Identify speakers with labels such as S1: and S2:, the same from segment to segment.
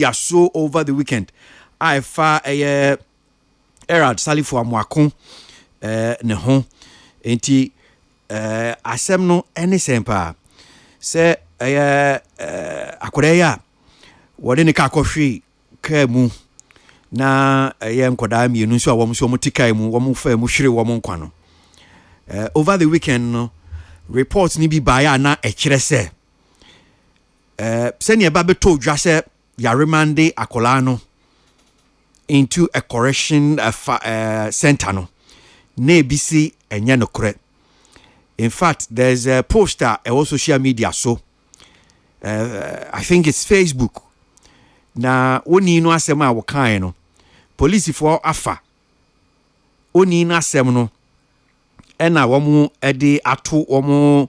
S1: Yeah, so over the weekend, I fa a Erad Salifo Amwako ne ho enti asem no ene sempa se akoreya wode ne ka kohwe ka mu na nkoda mienu nso a wo so motikai mu wo fa mu hwere wo nkwa no over the weekend no reports ni bi baya na ekire se senior ba beto dwa se ya remande akola no into a correction center no na ebisi enye no kore. In fact, there's a poster on social media, so I think it's Facebook. Na oni no asem a wokan no police for afa oni no asem no ena womu ede ato womu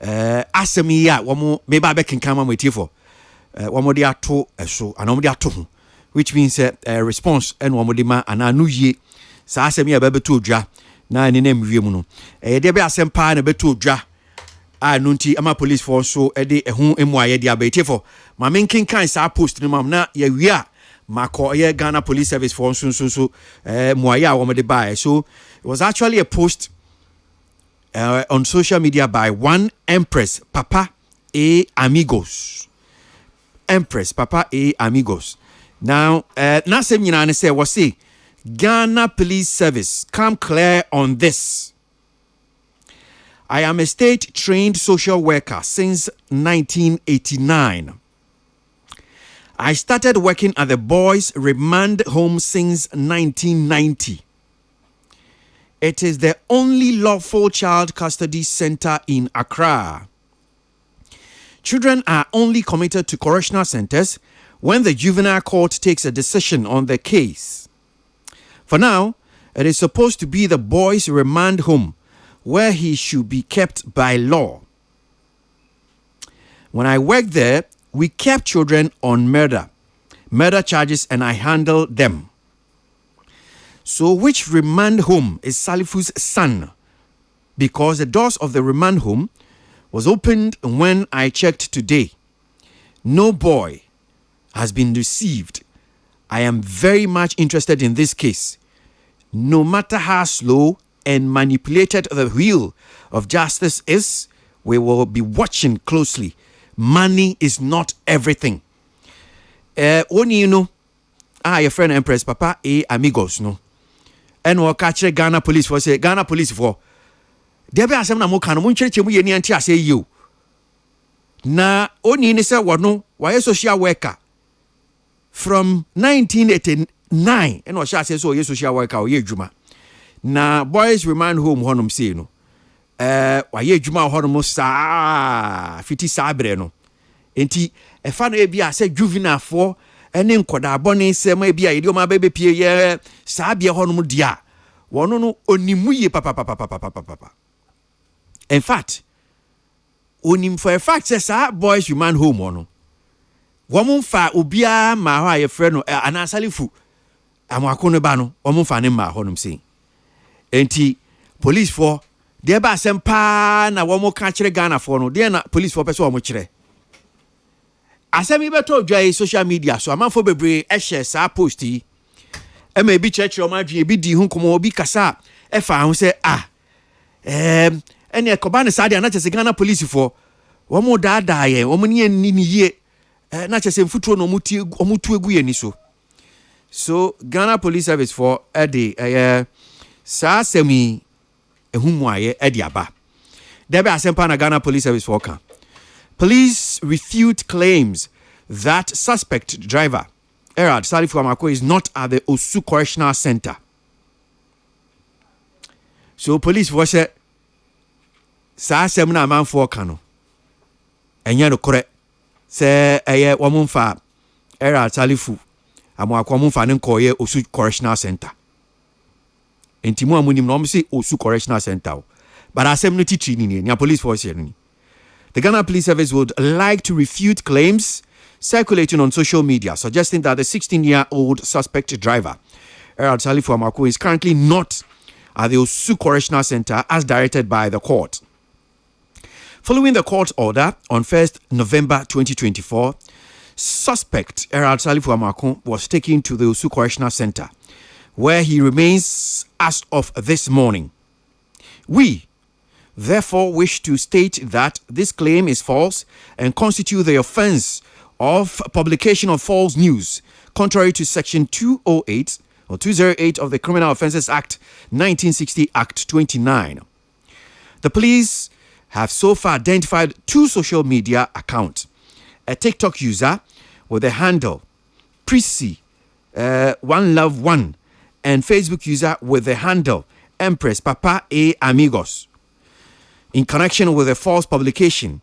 S1: asem yi a womu meba be kenkan ma motifo womu de ato eso ana womu de ato ho, which means response en womu de ma ana no yie sa asem yi a bebeto odwa na ne nam wiem no de be asem pa na beto odwa a no nti ama police for so de ehu emu aye de abetifo ma menkin kan sa post ni mam na ya wi a mako ye Ghana Police Service for so mu aye a wo de buy. So it was actually a post on social media by one Empress Papa A Amigos. Empress Papa A Amigos. Now na sem nyina ne say we say Ghana Police Service, come clear on this. I am a state-trained social worker since 1989. I started working at the Boys Remand Home since 1990. It is the only lawful child custody center in Accra. Children are only committed to correctional centers when the juvenile court takes a decision on the case. For now, it is supposed to be the boy's remand home where he should be kept by law. When I worked there, we kept children on murder charges, and I handled them. So which remand home is Salifu's son? Because the doors of the remand home was opened when I checked today. No boy has been received. I am very much interested in this case. No matter how slow and manipulated the wheel of justice is, we will be watching closely. Money is not everything. Only you know, your friend Empress Papa A Amigos no. And we catch Ghana Police for say Ghana Police for. There be asem na mo kan mo nkyereke mu ye ni anti ase you. Na oni ni say wono why social worker from 1989 and we shall say so ye social worker o ye djuma. Na boys remand home honum say no. Why ye djuma honum sa fiti sabre no. Enti e fa no e bia say juvenile for ene nkoda abone sem e bia ye de o ma bebe pie ye sa bia honum dia. Wono no onimu ye papa. In fact, onim for a fact says boys remand home ono. Woman fa ubia ma ho aye frɛ no anasalifu amwako no ba no woman fa ne ma honum sei. Enti police for de ba asem pa na woman ka kire Ghana for no de na police for person woman kire. Asem ibeto dwa social media so amanfo bebre share sa post yi. E ma bi church o ma dwe bi di hu komo obi kasa e fa ho se ene ekoba ne sa de na chese Ghana police for woman da ye woman ni ye na chese mfuturo no omutu egu ye ni so. So Ghana Police Service for sa semi ehumu aye aba. Debe asempa na Ghana Police Service for kan. Police refute claims that suspect driver Erad Salifu Amako is not at the Osu Correctional Center. So police for say sa sem na man for kan no. Enya no kore. Se woman fa Erad Salifu Amako woman fa ne koye Osu Correctional Center. Entimu amunim no say Osu Correctional Center. But asem no titri ni ni police force ni. The Ghana Police Service would like to refute claims circulating on social media suggesting that the 16-year-old suspect driver Erad Salifu Amako is currently not at the Osu Correctional Center as directed by the court. Following the court order on 1st November 2024, Suspect Errol Salifu Amakun was taken to the Osu Correctional Center, where he remains as of this morning. We therefore wish to state that this claim is false and constitutes the offense of publication of false news, contrary to Section 208 or 208 of the Criminal Offences Act 1960 Act 29. The police have so far identified 2 social media accounts: a TikTok user with the handle Prissy One Love One, and Facebook user with the handle Empress Papa A Amigos. In connection with the false publication,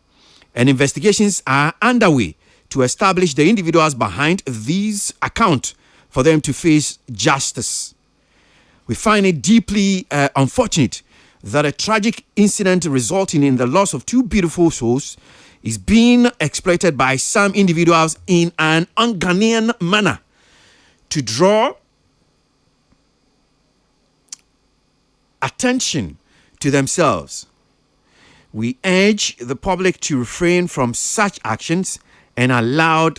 S1: and investigations are underway to establish the individuals behind these accounts for them to face justice. We find it deeply unfortunate that a tragic incident resulting in the loss of 2 beautiful souls is being exploited by some individuals in an un-Ghanaian manner to draw attention to themselves. We urge the public to refrain from such actions and allow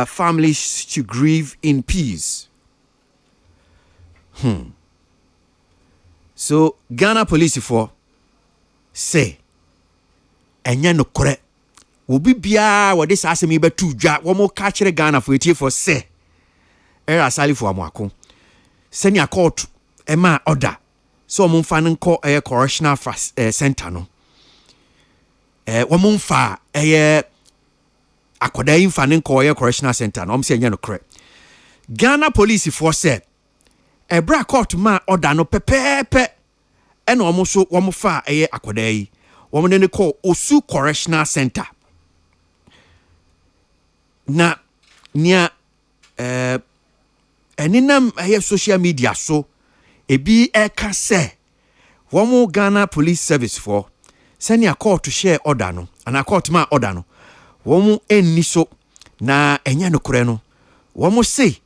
S1: families to grieve in peace. So Ghana police for say enya no kore obi bia wo this asemi betu dwa wo mo ka kire Ghana for etie for say era Salifu Amakun senior court ema order so mo mfa nko correctional center no wo mo mfa akoda mfa nko correctional center no mo se enya no kore Ghana police for say ebra court ma order no pepepe ena omo so wo mo fa akoda yi wo mo ne call Osu Correctional Center na nia eninam social media so ebi eka se wo mo Ghana Police Service for senior court to share order no ana court ma order no wo mo enni so na enya no kore no wo mo say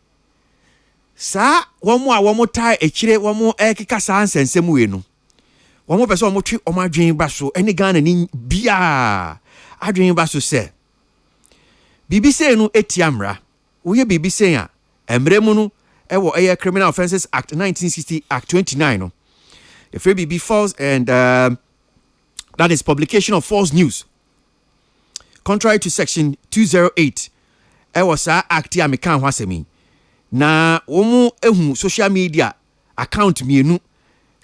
S1: sa womo a womo tai echire womo ekeka sa ansensem we no womo pese womo twi omadwen ba so eni Ghana ni bia adwen ba so se BBC no etiamra wo ye BBC a emre mu no ewo Criminal Offences Act 1960 Act 29 no if BB false and that is publication of false news contrary to Section 208 ewo sa act ya mekan ho asemi na womu ehu social media account mienu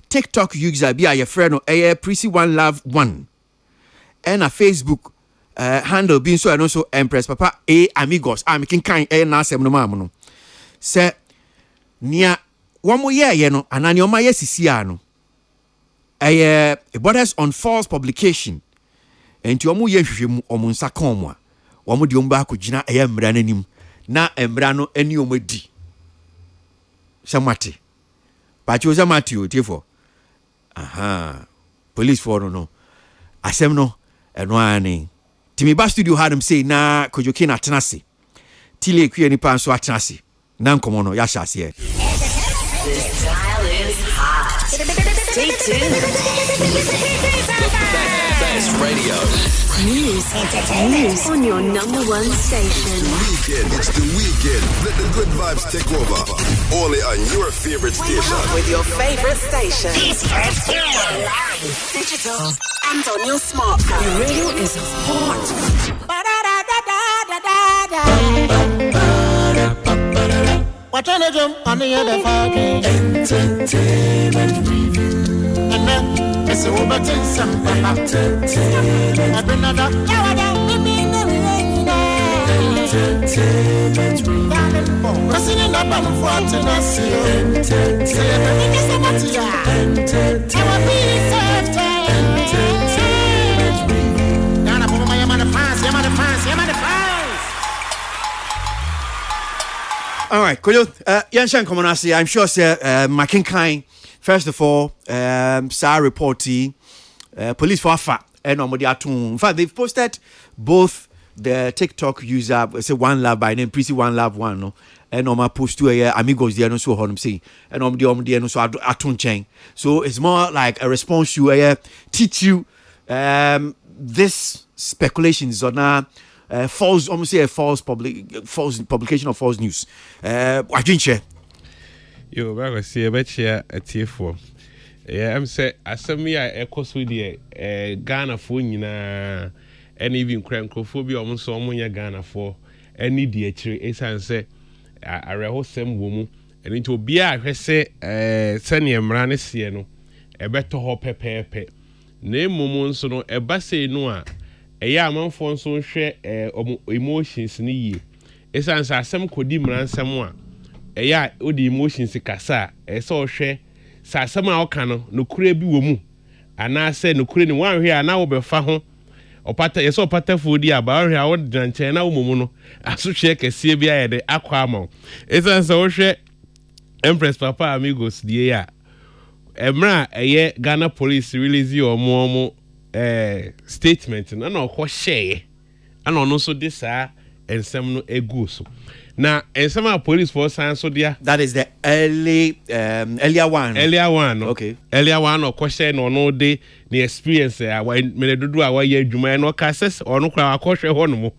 S1: TikTok user bi a ye frɛ no Prissy One Love One and a Facebook handle bi so no so Empress Papa A Amigos am kinkan na asɛm no ma no sɛ nia womu ye no anani oma ye sisia no borders on false publication enti womu ye hwehwemu omu nsa kan mu a womu de omba akogina mmra nanim na mmra no ani omadi Samati. But you Samati utifo. Police for no. Asem no enwani. Timi ba studio had him say na kojoki na tenasi. Tile kwi ni pan so atenasi. Na nkomo no ya shase here.
S2: This dial is hot. Stay tuned.
S3: The best radio.
S2: News on your #1 station.
S4: It's the weekend. Let the good vibes take over. Only on your favorite station.
S5: With your favorite station.
S2: Digital and on your smartphone. Your radio is hot.
S6: What on the jump on the other fucking entertainment review. And then it's a robot in some entertainment. I've been another entertainment review. Listening up on for Tennessee. Entertainment. Entertainment review. Now I'm my fans.
S1: All right, Koyo, Yanshan Komonasi, I'm sure sir Makinkai, first of all, Sir reportee, police for fat and in fact, they've posted both the TikTok user, say One Love by name, Prissy One Love One, no, and on my post to amigos there no so him say, and on the no so atun chain. So it's more like a response to teach you this speculations on false, almost say a false publication of false news. What do you share?
S7: You better see a betcha a tearful. I'm say, I send me a course with the Ghana for and even crankophobia almost so many Ghana for any DH. As I say, I rehost some woman, and it will be a say, Sunny and Ranesiano, a better hop pepe. Name moments so no a basse noa, a yaman for so share emotions ni. As I say, some could demand someone. Eya odi emotions kasa so hwe sa sama oka no kure bi wo mu ana se no kure ni wan hwe ana wo be fa ho opata yeso opata fodi aba hwe a wo dranche na wo mu no aso hwe kase bi ayede akwa ama esan se wo hwe Empress Papa Amigos die ya emra eye Ghana police release omo statement na no ko share ana ono so de sa ensem no egu so. Now, and some police force so there.
S1: That is the earlier one.
S7: Earlier one,
S1: okay.
S7: Earlier one or question or no day the experience. When me do our year Juma no cases or no crowd question honomo.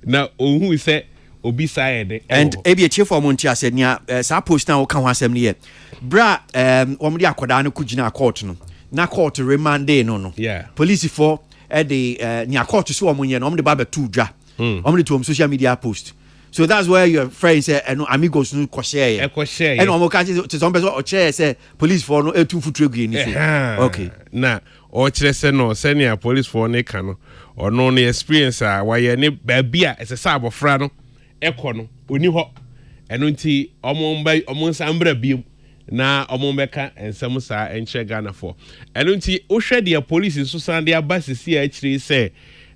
S7: Now, who say obi side
S1: and ebi chief for Montia said nya sa post na o kan wasem ne ye. Bra omo de akoda no kugina court no. Na court remand day no.
S7: Yeah.
S1: Police for the nya court so omo ye no omo de ba be tu dwa. Omo de to social media post. So that's where your friends say amigos no share. And omo ka to some person or share say police for no 2 foot regu ni so. Okay.
S7: Na o kire say no senior police for ne ka no or no experience why ne ba bia ese sa abofra no ekọ no oni ho eno nti omo nsambra biem na omo beka ensem sa enche Ghana for eno nti o hwe de police so san de abasisi a kire say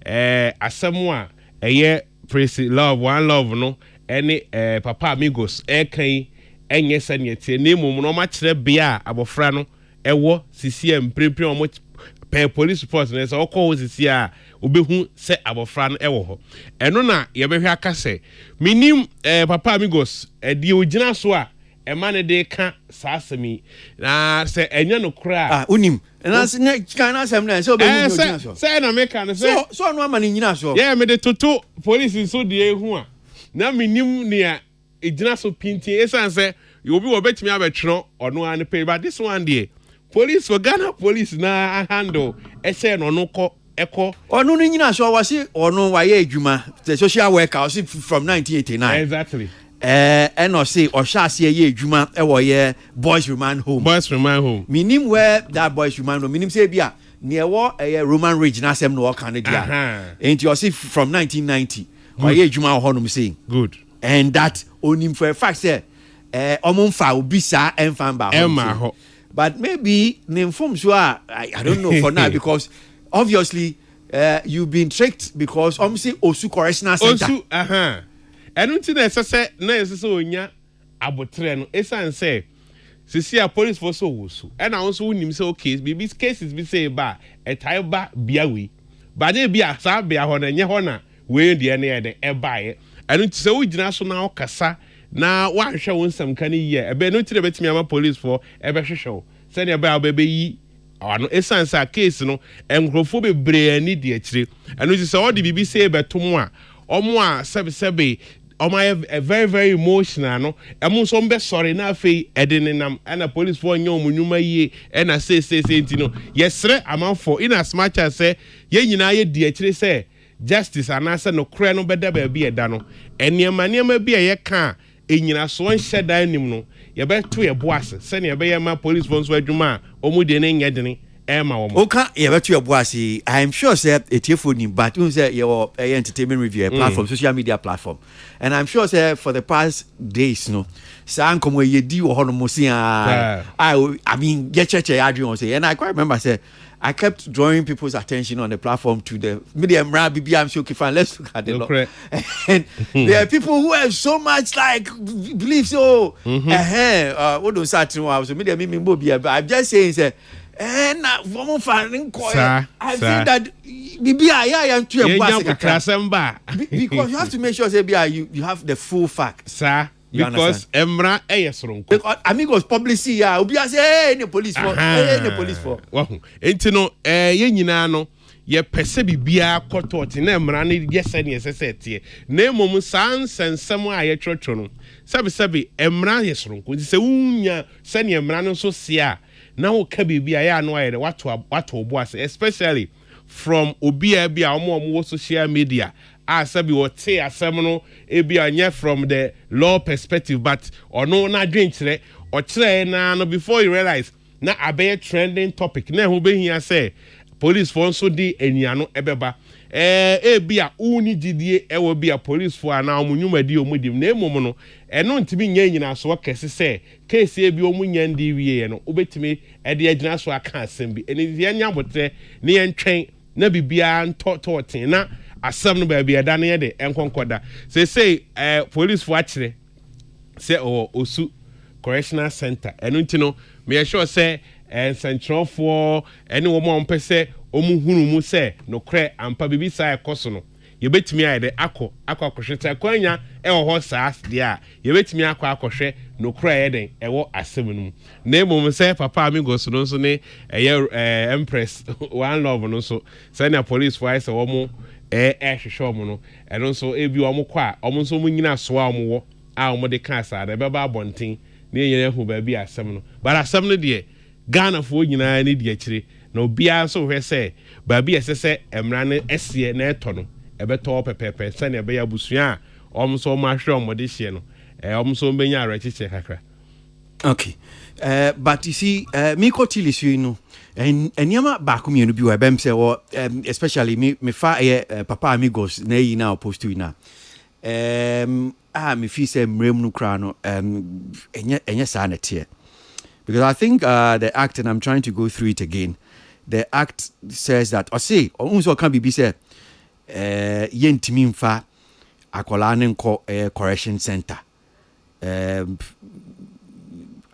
S7: asemo a eye praise love one love no any Papa Amigos kan enye sane tie nemu no ma kire bia abofra no ewo CCM prepare omo per police report na so call sisi a obehu se abofra no ewo ho eno na ye behwe aka se minim Papa Amigos de ogina so a ema ne de ka saasemi na se enye no kra
S1: unim na se kan asem na se obehu ogina so
S7: se na make na se
S1: so no ama ne nyina so
S7: yeah me de toto police so de ehu a na minim ne a egina so pinti esan se you obi wo betimi abetro ono an pay but this one there police for Ghana police na handle ese no no ko eko
S1: ono no nyina so wase ono wa ye adwuma the social worker was from 1989
S7: exactly
S1: no say o sha se ye adwuma e wo ye boys remand home minim where that boys remand home minim say bia near wo Roman Ridge na sem no o kan dia enti o see from 1990 wa ye adwuma ho no saying
S7: good
S1: and that onim for a fact say omumfa obi sa enfamba
S7: ho
S1: but maybe name form so I don't know for now because obviously you've been tricked because say Osu Correctional Center
S7: Osu and until na say onya abotre no esan say sisi a police for so Osu and also unim say okay bibi cases be say ba etai ba biawe ba dey bia sa bia ho na nye ho na we de na ye de e bae and until say ugina so na okasa na wa hwe won sam kan yi ebe no tire betimi ama police for ebe hwehwe se ne ba obebe yi ano essence a case no enkrofo bebre ani de akire eno ti se all the BBC betom a omo a sebe omo a very very emotional no emo so mbe sorry na afei ede ne nam na police for nya omunwuma yi na say enti no yesre amanfo in as much as say ye nyina ye de akire say justice anasa no kre no beda ba bi eda no eniema bi ye ka enyina so nhye dan nim no ye beto ye boase se ne ye be ye ma police force adwuma omu de ne nyedene e ma wo
S1: oka ye beto ye boase I am sure say etiefo nim but you say your entertainment review platform social media platform and I'm sure say for the past days no san komo ye di wo hono mo si I mean get cheche adwon say and I quite remember say I kept drawing people's attention on the platform to the medium BB. I'm sure fine. Let's look at the law. And there are people who have so much like beliefs. Oh, what do start to know? So medium I'm just saying, say, I've seen that BB. I am to because you have to make sure say you have the full facts,
S7: sir. Because Emra Eyesron.
S1: Amigos publicity obi say the police for the police for.
S7: Wow. Enti no ye nyina no ye pese bibia kototi na mra ne yese ne yese tie na mom san sensem a ye twotwo no sabi emra yesronko se unya se ne mra no so sia na wo ka bibia ya no aye wato bo ase especially from obia bia omo social media sabi wote asem no ebia nya from the law perspective but ono na dwenkyere o kire na no before you realize na abe trending topic na ho behia say police for so di eniano ebeba bia uni didie ewo bia police for na omunyuma di omudim na emom no eno ntimi nya nyina so kese se case e bi omunya ndi wie no obetimi de agina so aka asem bi eni ye nya botre ne ye ntwen na bibia ntototen na asem no ba bia da na ye de enkonkoda say police for akire say osu correctional center eno ntino me sure say ensentro ene wo mo mpese omuhunu mu se no kre ampa bibi sa ekoso no yebetimi ayede akwa kwanya ho saa de a yebetimi akwahwe no kre yeden ewo asem no na emom se papa amigos no so ne empress one love no so say na police for say wo mo hwehwe mo no eno so ebi wo mo kwa wo so mo nyina so a mo wo a wo de ka sa da beba abonten ne yene hu ba bi asem no but asem no de Ghana for nyina ne di akire na obia so hwe se ba bi esese emra ne esie na eto no ebeto pepepe se na ebe ya busua omso ma hwe omode hye no omso benya arachiche kakra.
S1: Okay. But you see, me kotili su no eniama ba ko mienu bi wa bem se wo especially me fa papa amigos na yi na opposed to na me fi se mrem no kra no enye sa na tie. Because I think the act, and I'm trying to go through it again, the act says that, or say, or also can be said, yentimimfa akolane nko correction center. I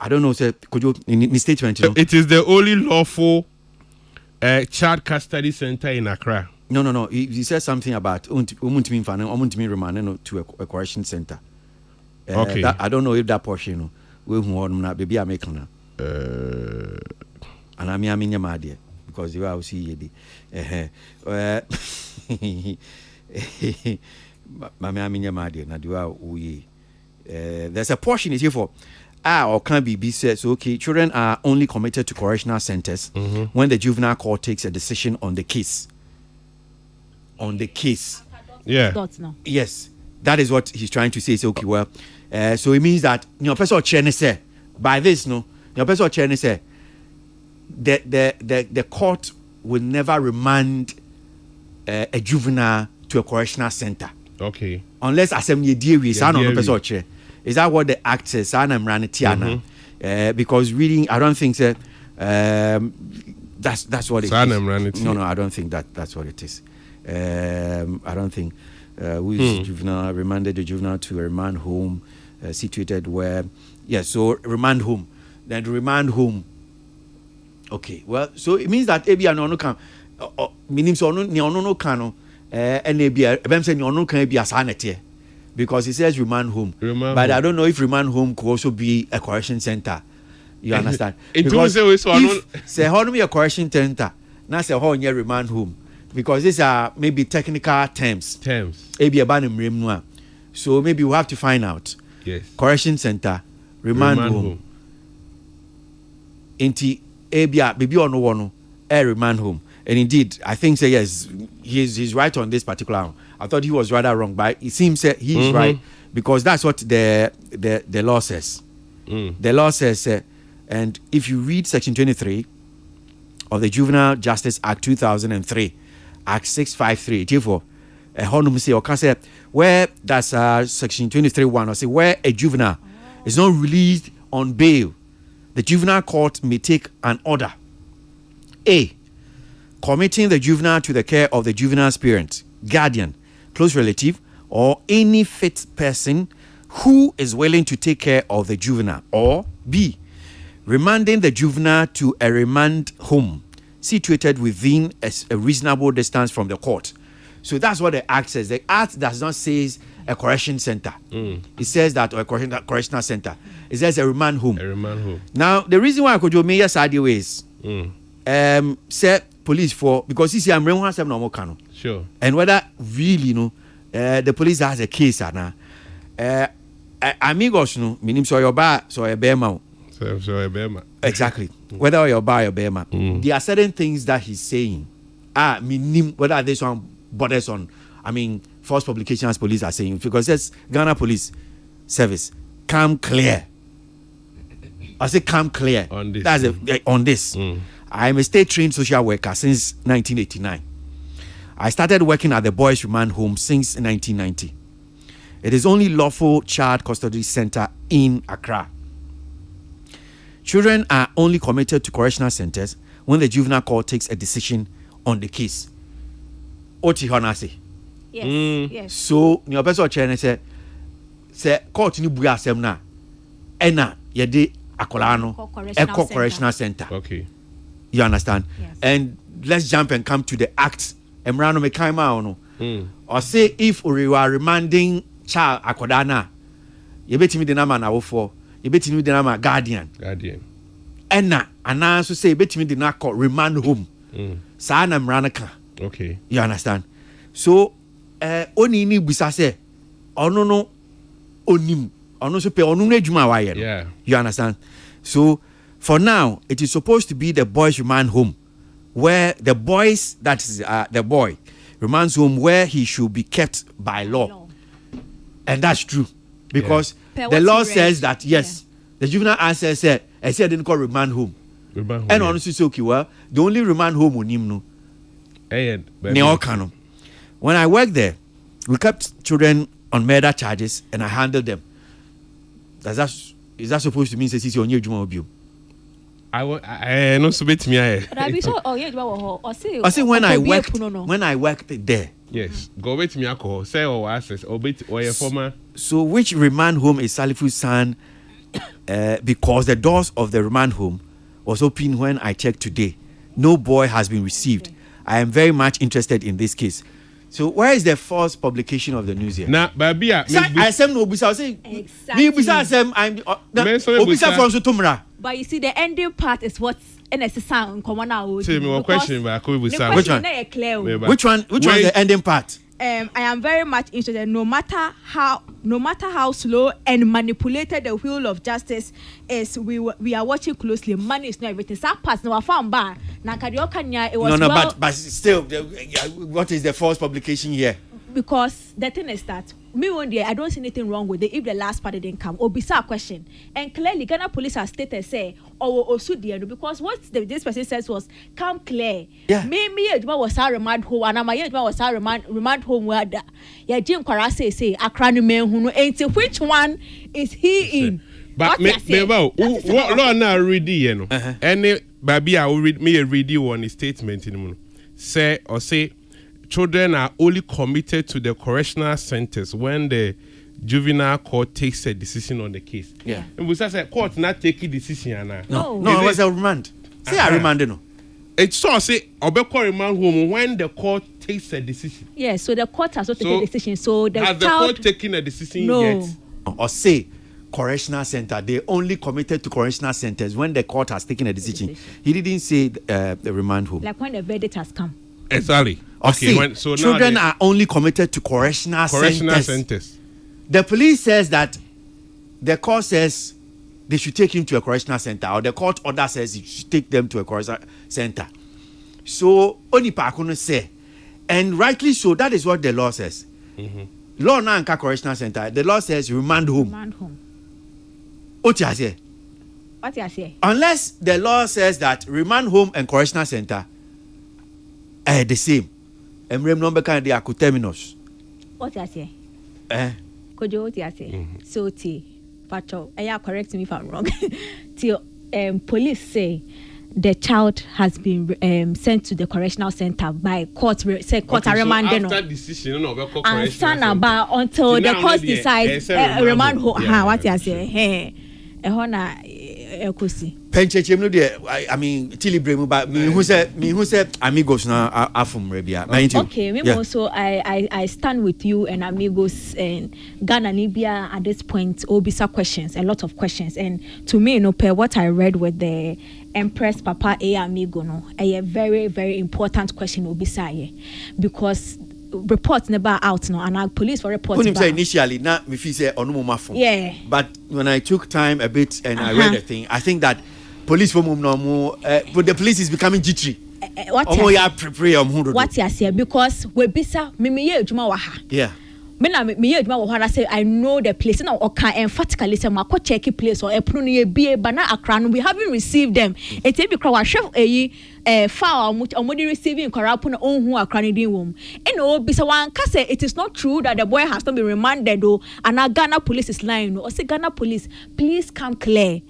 S1: don't know, sir, could you, in statement, you know?
S7: It is the only lawful child custody center in Accra.
S1: No. He says something about umuntimimfa remand to a correction center.
S7: Okay.
S1: I don't know if that portion, you know, we want baby are making now. And I'm Yamade because you are see there's a portion is here for or can be said so okay, children are only committed to correctional centers when the juvenile court takes a decision on the case. Yeah. Yes, that is what he's trying to say. So okay, well, so it means that your person say by this your person say the court will never remand a juvenile to a correctional center.
S7: Okay.
S1: Unless assembly deal with person. Is that what the act says? Because reading, I don't think that that's what it is. No, I don't think that's what it is. I don't think who is juvenile remanded the juvenile to a remand home situated where so remand home. Then the remand home. Okay, well, so it means that ebi no can meaning so no can and ebi ebem say no can be asanete because it says remand home. But I don't know if remand home could also be a correction center. You understand? Because if say how be a correction center, now say how near remand home because these are maybe technical terms. Ebi eba so maybe we have to find out.
S7: Yes.
S1: Correction center, remand home. Inti ebia baby ono wono remand home. And indeed, I think say yes, he's right on this particular one. I thought he was rather wrong, but it seems that he's right because that's what the law says. The law says, and if you read Section 23 of the Juvenile Justice Act 2003, Act 653, therefore, where that's Section 23(1), or say where a juvenile is not released on bail, the juvenile court may take an order. A. Committing the juvenile to the care of the juvenile's parent, guardian, close relative, or any fit person who is willing to take care of the juvenile. Or B. Remanding the juvenile to a remand home situated within a reasonable distance from the court. So that's what the Act says. The Act does not say a correction center. It says that or a correctional center. It says a remand home.
S7: A remand home.
S1: Now, the reason why I could do me yes ideas say police for, because you see, I'm remember some normal canon.
S7: Sure.
S1: And whether really, the police has a case, amigos, meaning so your bar, so a bear mount.
S7: So a bema.
S1: Exactly. Whether you're bar or bear mount. There are certain things that he's saying. Meaning whether this one borders on, false publications police are saying, because that's Ghana Police Service. Come clear. I say come clear.
S7: On this.
S1: That's on this. I am a state-trained social worker since 1989. I started working at the Boys Remand Home since 1990. It is only lawful child custody center in Accra. Children are only committed to correctional centers when the juvenile court takes a decision on the case. Oti honase.
S8: Yes. Yes.
S1: So, your person chairman say court ni buya asem na ena yede akola no correctional center.
S7: Okay.
S1: You understand?
S8: Yes.
S1: And let's jump and come to the act. Emrano me kaima ono. Or say if we are remanding child akoda na, you betimi the nama na wofo, you betimi the nama guardian. Ena ana so say betimi the na court remand home. Sa na mrana ka.
S7: Okay.
S1: You understand? So oni ni bisa say ono no onim ono so pe ono na adwuma wa ye.
S7: Yeah.
S1: You understand? So for now it is supposed to be the boys remand home, where the boys, that is the boy remands home, where he should be kept by law. And that's true, because the law says that yes, the juvenile answer said I said didn't call remand home. And honestly so okay, well the only remand home on him no. When I worked there, we kept children on murder charges and I handled them. Is that supposed to mean say on your juma obium?
S7: I no submit me.
S8: I
S1: say when I worked there.
S7: Yes, go wait me alcohol. Say or access or your former.
S1: So which remand home is Salifu's son? Because the doors of the remand home was open when I checked today. No boy has been received. I am very much interested in this case. So where is the false publication of the news here?
S7: Nah, baby,
S1: I say exactly.
S8: But you see, the ending part is what NSS common now.
S7: Tell me one question, but I could be
S1: Which one is the ending part?
S8: I am very much interested. No matter how slow and manipulated the wheel of justice is, we are watching closely. Money is not everything. That part no found bar. It was
S1: but still, what is the false publication here?
S8: Because the thing is that me one day I don't see anything wrong with it if the last part didn't come. Or bizarre question. And clearly Ghana police has stated say because what this person says was come clear.
S1: Yeah.
S8: Me was our remand home and my was our remand home where yeah Jim Kwarase say Accra men who know which one is he in?
S7: But what law now read you know? Any baby I will read you on a statement in the say children are only committed to the correctional centers when the juvenile court takes a decision on the case.
S1: Yeah.
S7: And we say court not taking decision now.
S1: No, it was a remand. Say I remanded no.
S7: It's so say obeko remand home when the court takes a decision.
S8: Yes, so the court has not taken a decision. So the
S7: has the court taken a decision yet?
S1: Or say correctional center, they only committed to correctional centers when the court has taken a decision. He didn't say the remand home.
S8: Like when the verdict has come.
S7: Exactly. Okay. So
S1: children are only committed to correctional centers. The police says that the court says they should take him to a correctional center, or the court order says you should take them to a correctional center. So only Pakuno say, and rightly so. That is what the law says. Law na nka correctional center. The law says remand home.
S8: Remand home.
S1: What you say?
S8: What you say?
S1: Unless the law says that remand home and correctional center are the same. Emrem number can they are terminus.
S8: What you say? Kojo, what you say? So Pacho, correct me if I'm wrong. Till police say the child has been sent to the correctional center by court. Say court remand no.
S7: After decision, no, we call
S8: and stand about until the court decides remand home. What you say? ekosi
S1: penchechem no de I mean tilibremu but me who say amigos na afum rebia
S8: okay me also I stand with you and amigos and Ghana Nibia at this point obisa questions, a lot of questions, and to me per what I read with the Empress Papa amigo no a very very important question obisa because reports never out no and our police for reports
S1: when say initially na me feel say onumoma phone but when I took time a bit and I read the thing I think that police for no but the police is becoming jittery what
S8: you say because we bisa me adwuma wa ha me na me adwuma wo hara say I know the place na oka emphatically say mako check place or epunu no ebie ba na akra no we haven't received them it be kra wa hwef eyi file omodi receiving karapo na onhu akra ne din wom and obi say wan ka say it is not true that the boy has not been remanded o and Ghana police is lying no or say Ghana police please come clear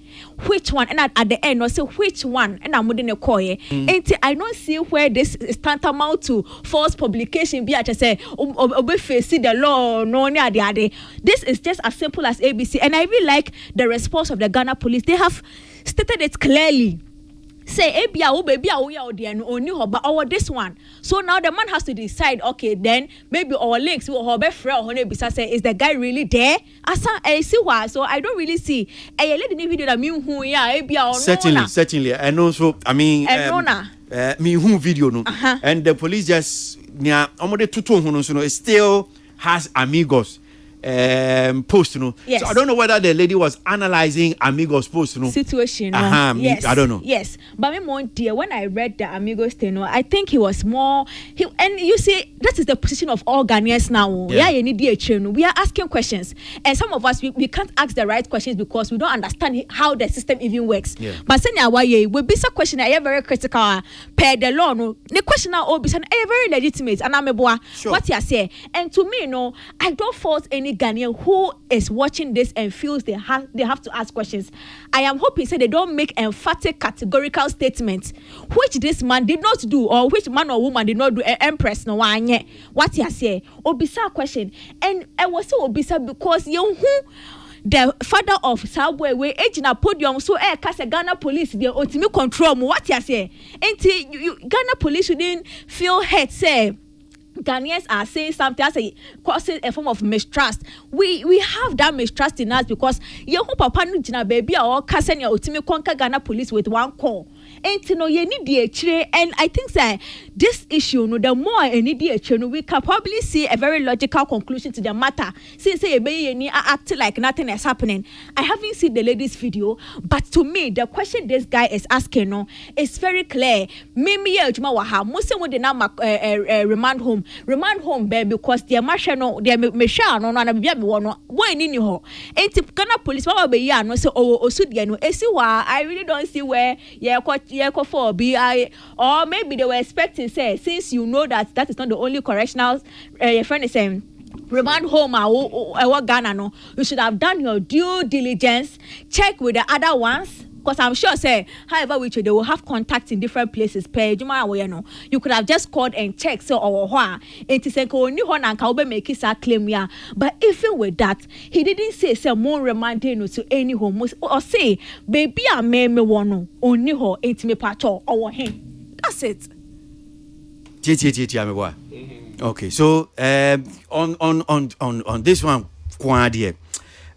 S8: which one and at the end or say which one and amodi ne koye and I don't see where this is tantamount to false publication be at say obe face the law no near the other. This is just as simple as ABC and I really like the response of the Ghana police. They have stated it clearly. Say ebia wo baby a wo ya ode no oni ho ba or this one. So now the man has to decide okay then maybe our links will ho be free or na bisa say is the guy really there? Asa I see why so I don't really see. E lady ni video that me hu ya ebia ono
S1: certainly and also I mean me hu video no and the police just nia omode tutu hu no so no it still has amigos post no
S8: yes.
S1: So I don't know whether the lady was analyzing amigos post no
S8: situation
S1: yes. I don't know
S8: yes but me more dear when I read the amigos thing no I think he was more and you see that is the position of all Ghanaians now you need the we are asking questions and some of us we can't ask the right questions because we don't understand how the system even works but senior why we be some question I very critical per the law no the question now all be very legitimate and I'm what you say and to me no I don't fault any Ghanaian who is watching this and feels they have to ask questions. I am hoping say they don't make emphatic categorical statements which this man did not do or which man or woman did not do. Empress no one what you say obisa question and I was so obisa because you who the father of Subway we age na podium so kase Ghana police dey ultimate control mo what you say until Ghana police shouldn't feel hurt say Ghanaians are saying something as a causing a form of mistrust. We have that mistrust in us because you papa no jina baby or kasen ya ultimate conquer Ghana police with one call. And you know you need the and I think that this issue no the more you need the no we can probably see a very logical conclusion to the matter. Say you act like nothing is happening. I haven't seen the lady's video, but to me the question this guy is asking no is very clear. Mimi ya ujuma waha muse mo de na remand home baby because the marshal no the mesha no na bia be wono boy ni ho enti Ghana police mama be ya no say osudie no esi wa I really don't see where ye ko for bi or maybe they were expecting say since you know that is not the only correctional your friend is saying remand home Ghana no you should have done your due diligence check with the other ones because I'm sure say however which they will have contacts in different places you could have just called and checked so or it is only one can make his claim but even with that he didn't say more remanding to any home or say baby I may me one only ho ain't me pacho or him that's it
S1: okay so on this one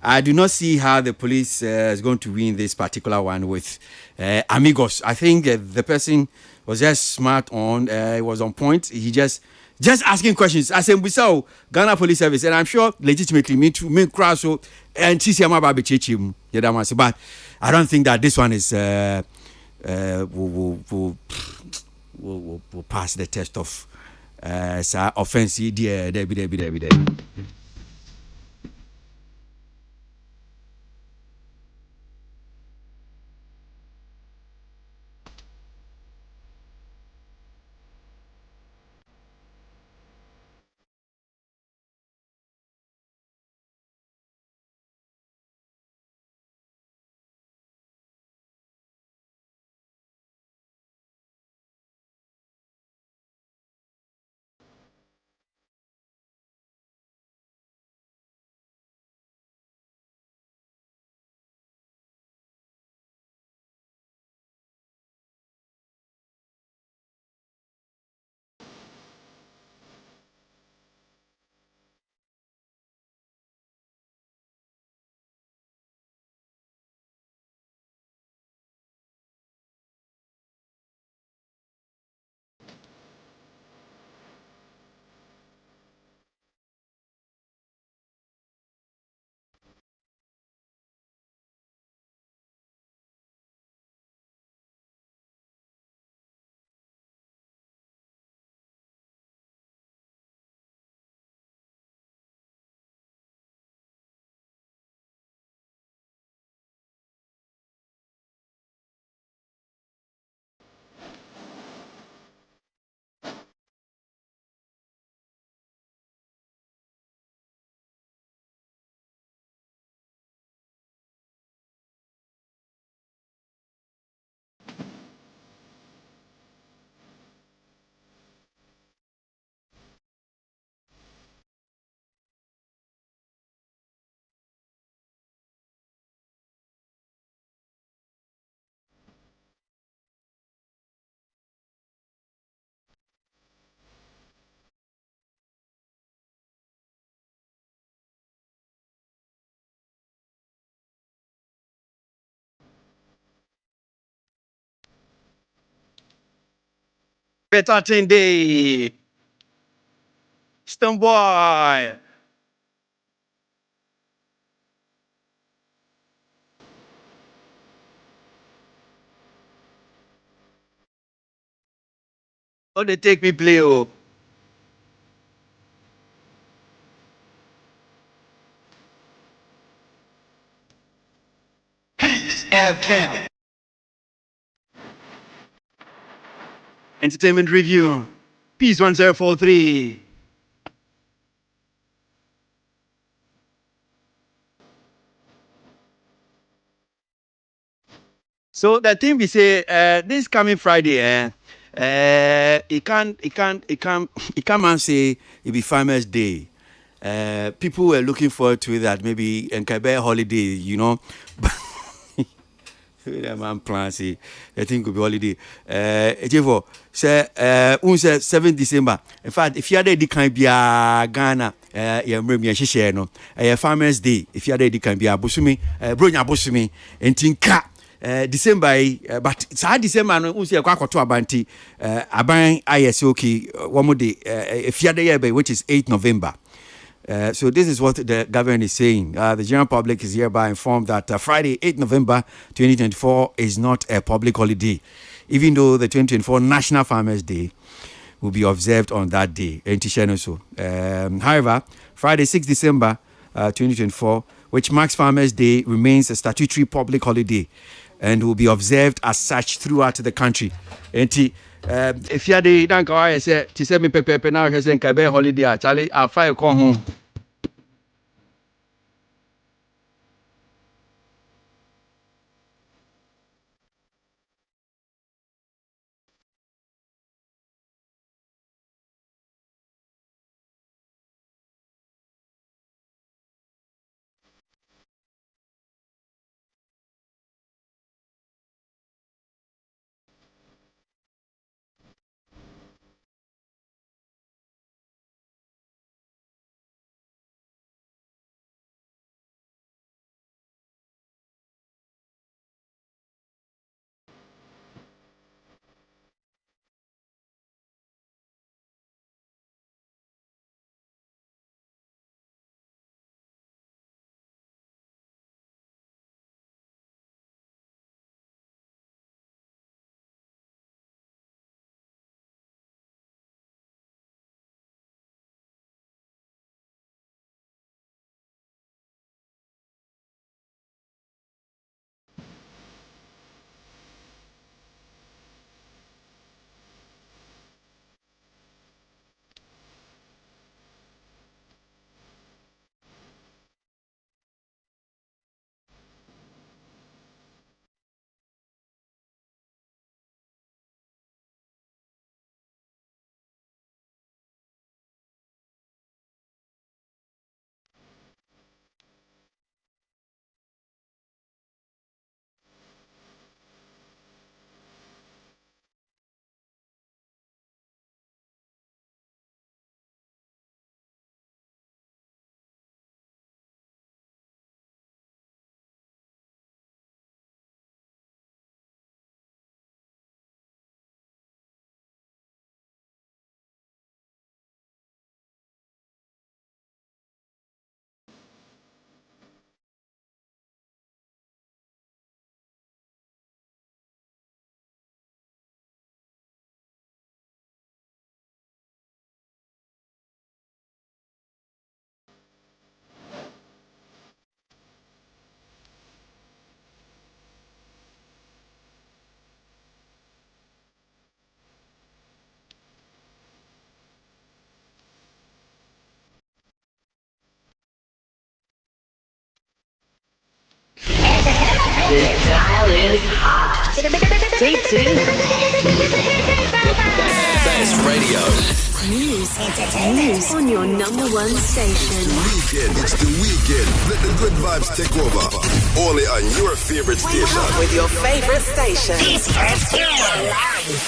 S1: I do not see how the police is going to win this particular one with amigos. I think the person was just smart on, it was on point. He just asking questions. I said, we saw Ghana Police Service, and I'm sure legitimately me cross so and TCM but I don't think that this one is will pass the test of offense. Better thing day. Stone boy. Oh, they take me play, oh. Entertainment review. Peace 1043. So the thing we say, this coming Friday, it can't man say it be Farmers Day. People were looking forward to it that maybe in Quebec holiday, you know. The man plan say I think could be holiday. Ejevo say say 7th December. In fact, if you are there, the can be a Ghana. Yeah, me share no. Farmers Day. If you are there, the can be a busumi. Bronya busumi. Entinka. December, but it's hard December. No, unse kwa koto abanti. Aban ISOK. One more day. If you are there, which is 8th November. So this is what the government is saying. The general public is hereby informed that Friday, 8 November 2024 is not a public holiday, even though the 2024 National Farmers Day will be observed on that day. However, Friday, 6 December 2024, which marks Farmers Day, remains a statutory public holiday and will be observed as such throughout the country. If you are the dank I say to send me pepe now I say Kabe holiday Charlie I'll fire call home.
S3: Best radio.
S2: News on your number one station.
S4: It's the weekend. Let the good vibes take over. Only on your favorite station.
S5: With your favorite station.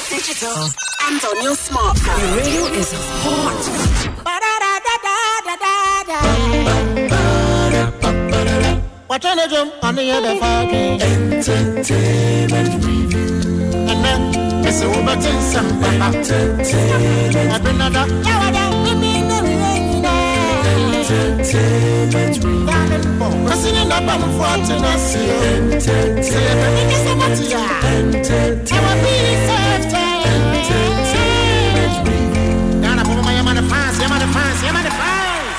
S5: Digital and on your smartphone.
S2: Your radio is hot.
S6: Watch on the jump on the other fucking entertainment review. And then it's so but in some another President Obama for Tennessee.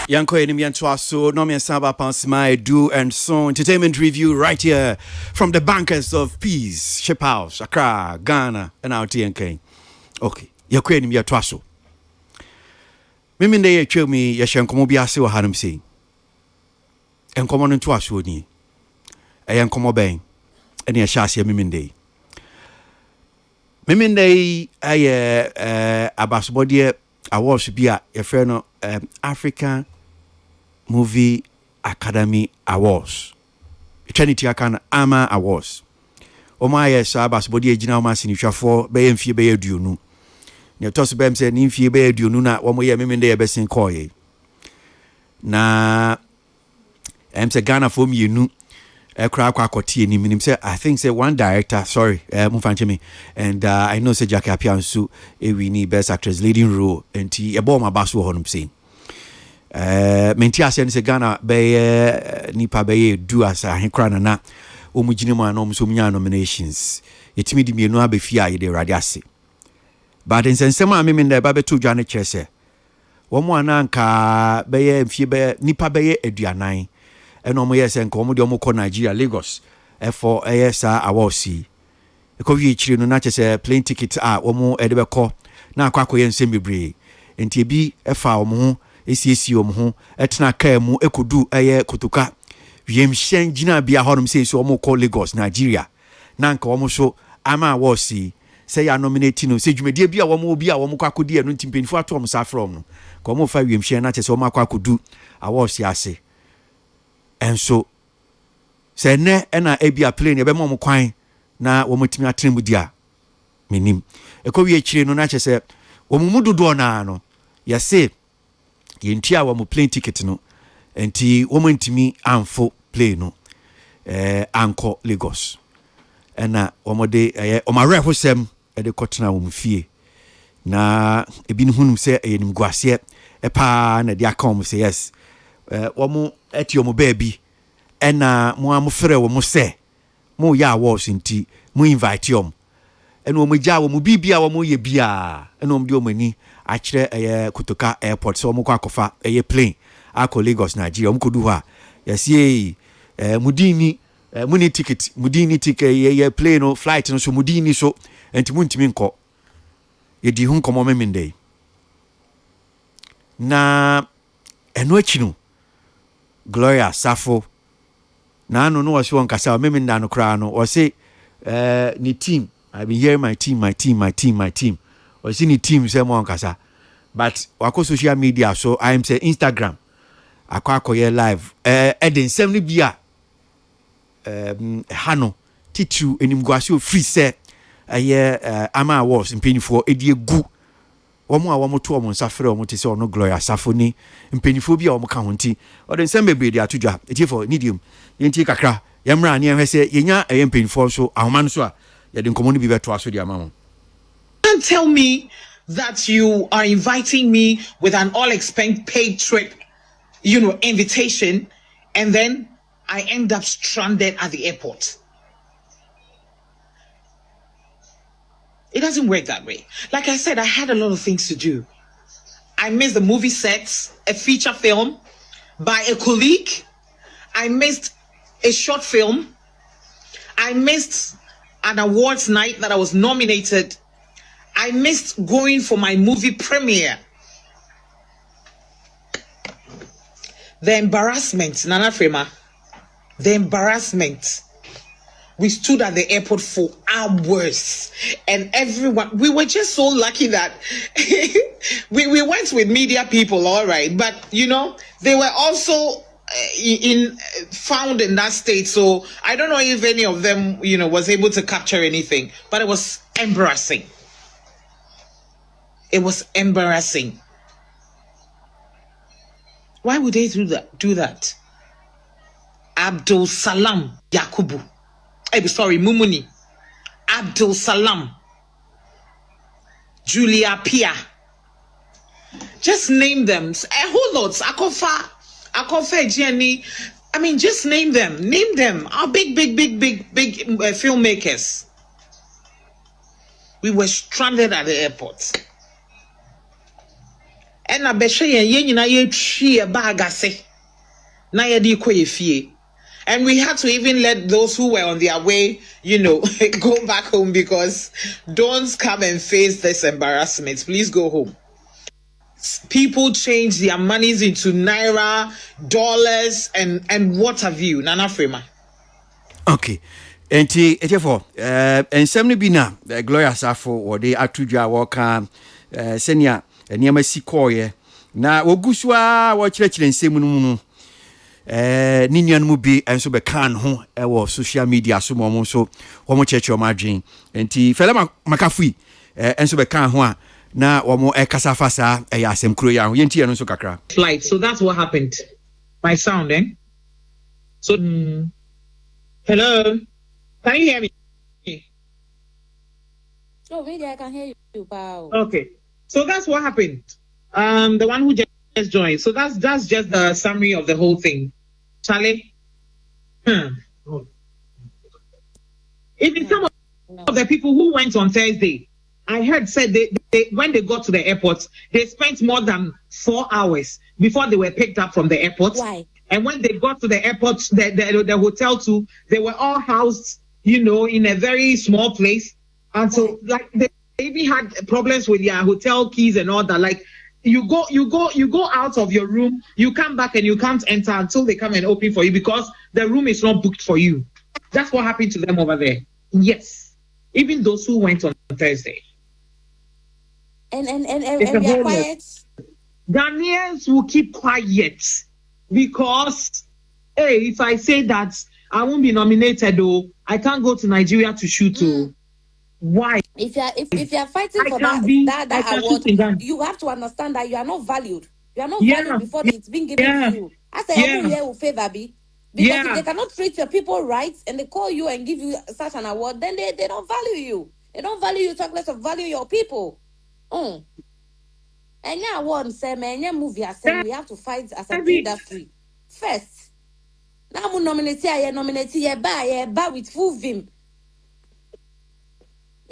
S1: Yanko Enimian Twaso, Nomian Saba Pansma, Do and So Entertainment Review right here from the bankers of Peace, Ship House, Accra, Ghana, and our TNK. Okay, Yanko Enimian Twaso. Miminde ye twa mi ye hye nkomo bi ase wo hanum sei. Enkomo no to aso ni. Eye nkomo ben. Ene ye hye ase miminde. Miminde aye abasobode awards bi a ye frɛ no African Movie Academy Awards. Eternity akana AMAA Awards. Oma ye sa abasobode agina o ma sinihwafo be ye mfie be ye aduonu. Ne toss bem say ni mfie be aduonu na wo mo ye memende ye besin koye na say Ghana for me nu ekra akotie ni minim say I think say one director mumfanche me and I know say Jackie Apiansu e wini best actress leading role enti e bo ma baso honum say menti ase say Ghana be nipa be do asa henkra na omugine mu anom so munya nominations etimi di mienu abefia ye de rade ase. But in sensema amimi nda ba beto dwane kyerese wo mo ananka beye mfie be nipa beye aduanan eno mo yese nka mo de mo ko Nigeria Lagos for ASA awards ko wi chiri no na kyerese plane ticket wo mo ede be ko na akwakoye nsem bebre enti bi efa wo mo ho esiesi wo mo ho etena ka mu ekodu kotoka wiem hyen gina bia honom sei so wo mo ko Lagos Nigeria na nka wo mo so AMAA awards say ya nominate no say dwumedie bia wo mo kwakodi no ntimpenfo atom sa from no ko mo fa wiem hye na kyese wo makwakodu awards ase enso say ne na ebia plane e be mo kwan na wo motimi atrem dia menim e ko wie chire no na kyese wo mudodo na no ya say ye ntia wo mo plane ticket no enti wo ntimi amfo plane no anko Lagos ena omode omare hosem ede kotena wo mfie na ebi ne hunum se enim guase pa na de aka wo se yes wo mo eti wo mo baby ena mo amfere wo mo se mo ya awards nti mo invite yom ena wo mo ja wo mo bibia wo mo ye bia ena wo mo de wo mani a kire Kotoka airport so wo mo kwa kofa plane akọ Lagos Nigeria wo mo kodu ha yes mudini muni ticket ye plane no flight no so mudini so enti muntimi nko ye di hu nkomo memende na eno achi no Gloria Safo na no no wasi won kasa memenda no kra no o say ni team I been hearing my team o say ni team say mo kasa but wako social media so I am say Instagram akọ live eden sem ni bia hano titu enimguase free say AMAA Awards mpenifo edi egu womo a womo to womo nsafre womo te se ono Gloria Safo ni mpenifo bia womo ka ho nti ode nsem bebrede atodwa etifo nidium yenti kakra yemra ne ehwe se yenya mpenifo so ahoma no so a yede nkomo no bi beto aso dia mamo.
S9: Don't tell me that you are inviting me with an all-expense paid trip, invitation, and then I end up stranded at the airport. It doesn't work that way. Like I said, I had a lot of things to do. I missed the movie sets, a feature film by a colleague. I missed a short film. I missed an awards night that I was nominated. I missed going for my movie premiere. The embarrassment, Nana Frema, the embarrassment. We stood at the airport for hours and everyone, we were just so lucky that we went with media people, all right. But, they were also found in that state. So I don't know if any of them, was able to capture anything, but it was embarrassing. It was embarrassing. Why would they do that? Abdul Salam Yakubu. Mumuni. Abdul Salam Julia Pia. Just name them. A whole lot. Akofa, Jenny. I mean, just name them. Name them. Our big filmmakers. We were stranded at the airport. And I bet you na ye tree a bag ase. Na ye di kwe fie. And we had to even let those who were on their way, go back home because don't come and face this embarrassment. Please go home. People change their monies into naira, dollars, and what have you, Nana Frema.
S1: Okay. Enti etefo ensem no bi na Gloria Safo wo de atudwa wo ka senia eniama sikoye na wogusu a wo kyerɛkyerɛ nsem no mu ni nuanu bi enso be kan ho wo social media so mo so wo mo kyerɛkyerɛ mo adwen enti fele makafui enso be kan ho a na wo mo kasa fasa ya asem kuro ya ho yenti no so kakra
S9: flight. So that's what happened. My sound, So hello, can you hear me?
S8: Oh, really? I can hear you. Wow.
S9: Okay, so that's what happened. The one who just joined. So that's just the summary of the whole thing. Charlie. Even some of the people who went on Thursday, I heard said they when they got to the airport, they spent more than 4 hours before they were picked up from the airport.
S8: Why?
S9: And when they got to the airport, the hotel too, they were all housed, in a very small place. And so, like, they even had problems with their hotel keys and all that. Like, you go out of your room, you come back and you can't enter until they come and open for you because the room is not booked for you. That's what happened to them over there. Yes, even those who went on Thursday.
S8: And we are quiet.
S9: Ghanaians will keep quiet because, hey, if I say that I won't be nominated, I can't go to Nigeria to shoot. Why?
S8: If you are fighting for that award, you have to understand that you are not valued. You are not valued before it's being given to you. I say every year will favor be. Because if they cannot treat your people right and they call you and give you such an award, then they don't value you. They don't value you, talk less of value your people. And yeah, one say, man, yeah, movie, I said we have to fight as an industry. First, now I'm nominate with full vim.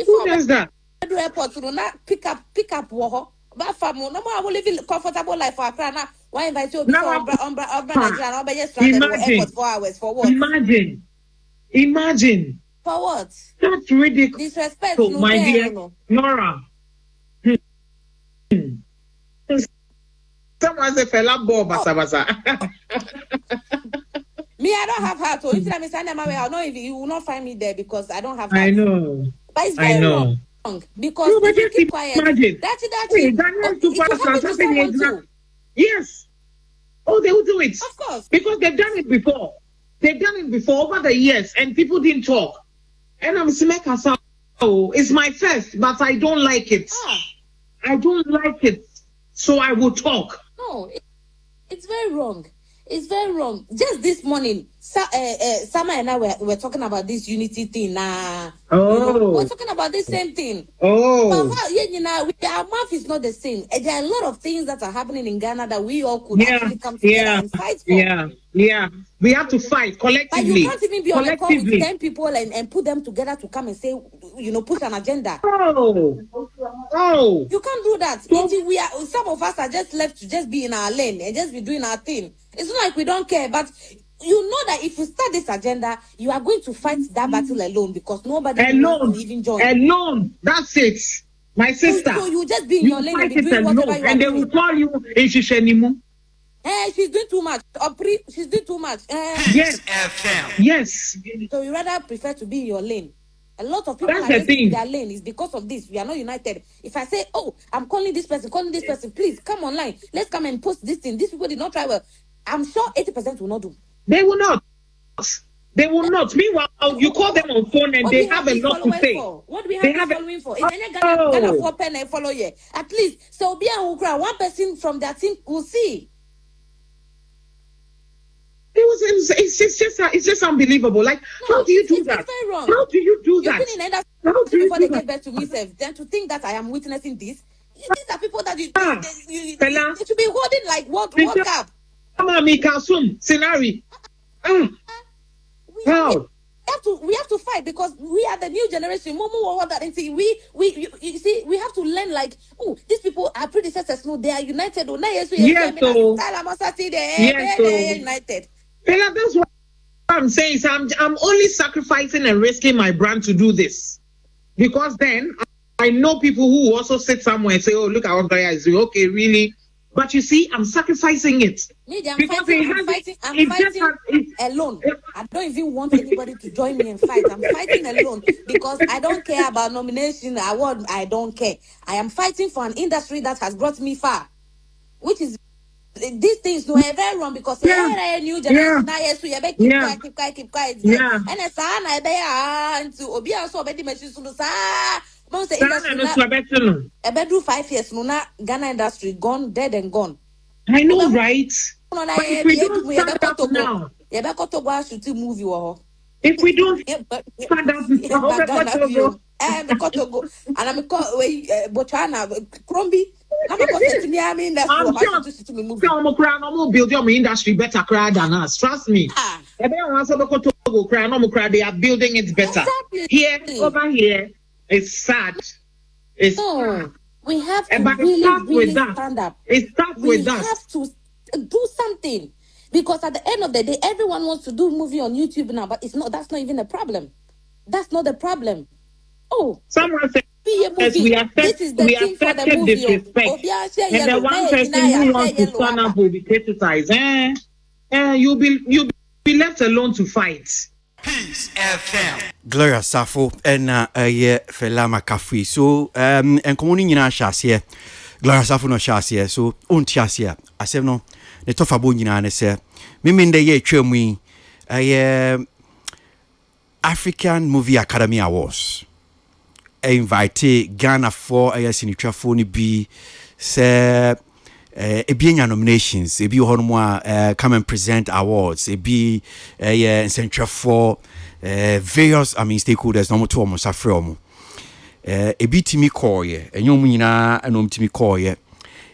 S9: Who does that?
S8: Do airport to not pick up war. But for no more, I will live a comfortable life for Accra. Now, why invite you to airport 4 hours for what?
S9: Imagine.
S8: For what?
S9: That's ridiculous.
S8: Disrespect,
S9: my dear Nora. Someone say fella bo basa.
S8: Me, I don't have heart. So if I'm standing my way, I know if you will not find me there because I don't have heart.
S9: I know.
S8: But it's very wrong. Because if you keep quiet, that's it.
S9: Yes. Oh, they will do it.
S8: Of course.
S9: Because they've done it before. They've done it before over the years and people didn't talk. And I'm Simeka, it's my first, but I don't like it. I don't like it. So I will talk.
S8: No, it's very wrong. It's very wrong. Just this morning, Sama and I were talking about this unity thing. We're talking about the same thing. But our mouth is not the same. And there are a lot of things that are happening in Ghana that we all could actually come together and fight for.
S9: Yeah. We have to fight collectively.
S8: But you can't even be on a call with 10 people and put them together to come and say, push an agenda.
S9: Oh.
S8: You can't do that. Some of us are just left to just be in our lane and just be doing our thing. It's not like we don't care, but you know that if you start this agenda, you are going to fight that battle alone because nobody will even join.
S9: Alone. That's it. My sister.
S8: So you just be in your lane and be doing whatever you are
S9: and they will call you Ishishenimu.
S8: She's doing too much. She's doing too much.
S9: Yes.
S8: So you rather prefer to be in your lane. A lot of people are in their lane. It's because of this. We are not united. If I say, I'm calling this person, please come online. Let's come and post this thing. These people did not try well. I'm sure 80% will not do.
S9: They will not. Meanwhile, you call them on phone and they have a lot to say.
S8: What do we have the following for? If any Ghana 4 pen and follow here, at least so be one person from their team will see.
S9: It's just unbelievable. Like, how do you do that?
S8: It's very wrong.
S9: How do you do that?
S8: You've been in
S9: How do
S10: before they gave birth to me, then to think that I am witnessing this. These are people that you should be holding like World Cup.
S9: Scenario.
S10: We have to fight because we are the new generation. You see, we have to learn like, oh, these people are predecessors. No, they are united. United.
S9: That's what I'm saying. So I'm only sacrificing and risking my brand to do this. Because then I know people who also sit somewhere and say, oh, look at what Gloria is doing. Okay, really? But you see, I'm sacrificing it.
S10: I'm fighting alone. I don't even want anybody to join me and fight. I'm fighting alone because I don't care about nomination, award. I don't care. I am fighting for an industry that has brought me far, which is these things no very wrong because new generation keep quiet. And it's to obi also already machine so most industry I do 5 years no Ghana industry gone dead and gone.
S9: I know, right? But if we don't stand up now,
S10: movie
S9: if we don't stand up now,
S10: and I'm Botswana Krombi. I'm
S9: build your industry better than us. Trust me. They are building it better.
S10: Exactly.
S9: Here, over here, it's sad. It's sad.
S10: We have to really stand up.
S9: It starts with us.
S10: We have to do something because at the end of the day, everyone wants to do movie on YouTube now, but it's not. That's not even a problem. That's not the problem. Oh,
S9: someone said
S10: we accepted
S9: disrespect, and the one person who wants to stand up will be criticized. You'll be left alone to fight.
S1: Peace FM. Gloria Safo and Fela Makafui. So and commoning in our chassis. Gloria Safo no chassis. So on chassis. I said no. The tough about you and say. Mimi the year chummy. African Movie Academy Awards. Invite Ghana for sinitra phone be say ebi nominations ebi hono come and present awards ebi sinitra for various stakeholders no to omo safre omo ebi timi call ye enyom nyina anom timi call ye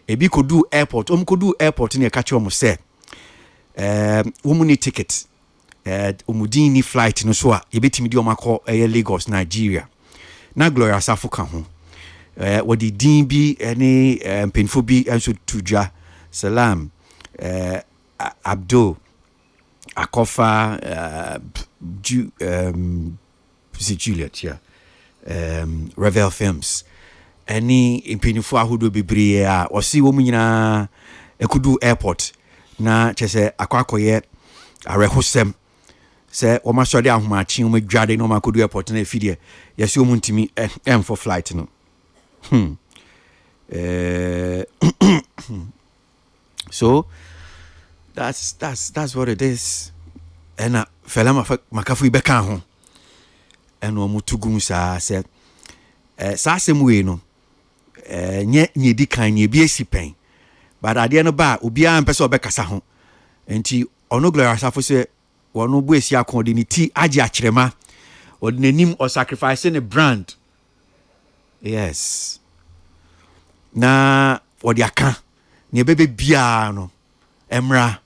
S1: ebi kodu airport ne ka che omo say womuni ticket omudini flight no so a ebi timi di omo akọ Lagos Nigeria. Na Gloria Safo ka ho wodi din bi ene penfo bi enso tuja salam Abdul Akofa Juliet Revel Films any penfo ahodo bebre a osi wo nyina ekudu airport na chese akwakoye arehosem say o ma sori ahomachi o ma dwade no ma kodu airport na afidie yesi o muntimi for flight no so that's what it is and Fela Makafui beka ho and o mutugum sa say sa semwe no nye di kan nye bi esipen but ade no ba obi a mpese obekasa ho enti ono Gloria Safo say wonu bu esi akon de ni ti age akrema odinanim or sacrificing a brand. Yes. Na odi aka ne bebe bia no emra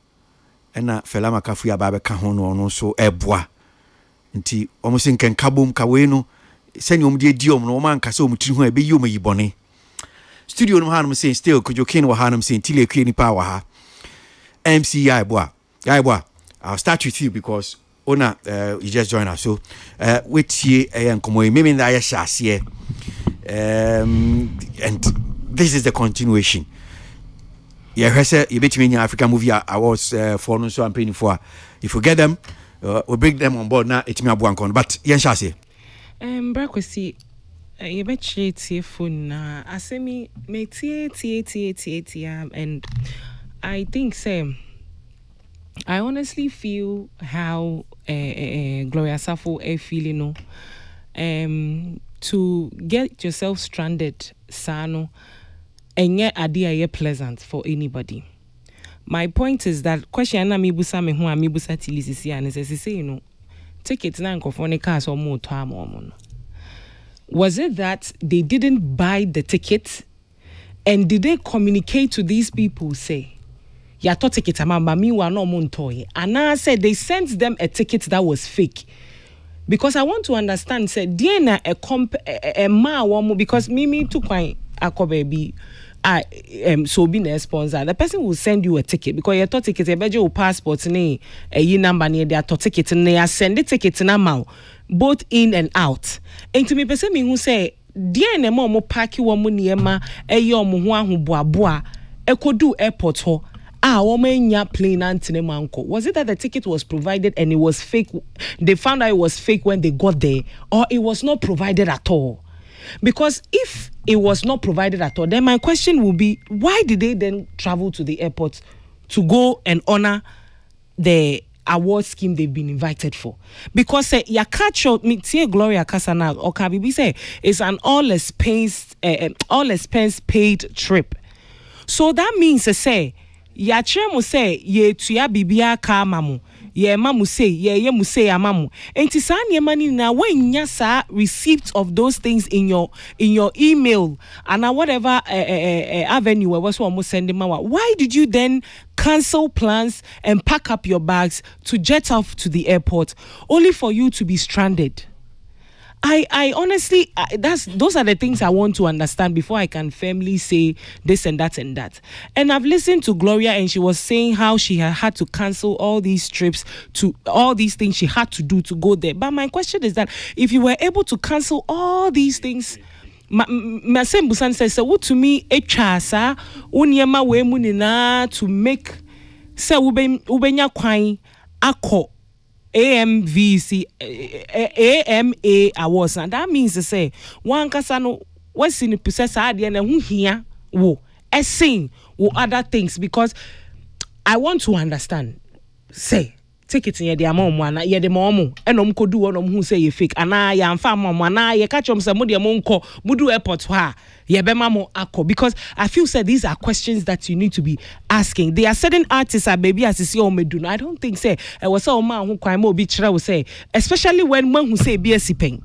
S1: ena Fela Makafui aba be ka ho no no so eboa nti omusin ken kabom ka we no seni omde diom no man ka se omtiri ho ebe yi omyibone studio no hanum say still kujokin wa hanum say tile kwe ni pa wa ha MCI boa I'll start with you because Ona you just joined us. So with here and maybe that is here. And this is the continuation. Yeah, you bet me African Movie Awards for no so I'm paying for. If we get them, we'll bring them on board now. It's me abuankon. But yes, I say.
S11: Brakwesi, you bet she phone asemi me tie and I think same. I honestly feel how Gloria Safo feeling to get yourself stranded sano and yet idea pleasant for anybody. My point is that question na mi busa me ho a mi busa tilisisi and say take it na nkofo ne cars or more time or no. Was it that they didn't buy the ticket? And did they communicate to these people, say, ya to ticket amamba mi wa no montoye? And I said they sent them a ticket that was fake. Because I want to understand, say, Diana a ma woman, because me took my ako baby. So being a sponsor, the person will send you a ticket because your ticket, a badge or passport, a number near their ticket, and they send the ticket in amount, both in and out. And to me, person who say, dear ne mo paki wa muniema, yom who boa, do airport ho. Plane manko. Was it that the ticket was provided and it was fake? They found out it was fake when they got there, or it was not provided at all? Because if it was not provided at all, then my question will be, why did they then travel to the airport to go and honor the award scheme they've been invited for? Because ya catch me Gloria Kasana or Kabibi say it's an all expense paid trip. So that means to say ya chemo say ye tuya bibia ka mamu. Ye mamu say, ye mu say amamu. Enti sa money na when yasa receipts of those things in your email and whatever avenue was almost sending mawa. Why did you then cancel plans and pack up your bags to jet off to the airport only for you to be stranded? I honestly, those are the things I want to understand before I can firmly say this and that and that. And I've listened to Gloria and she was saying how she had to cancel all these trips, to all these things she had to do to go there. But my question is that if you were able to cancel all these things, Masem Busan says, so what to me, echasa, unyema we munina to make se ubenya kwai ako AMVC AMAA awards, and that means to say one kasano what's in the process and who here wo sing wo other things, because I want to understand. Say take it in your mom one ye the mom and ko do one who say you fake and I am fam mom na ye catch some mudi monko mudu airport ha ye be mamo ako, because I feel said these are questions that you need to be asking. There are certain artists are baby as see o medun. I don't think say I was so man who crime obi chira will say, especially when who say BSc pen.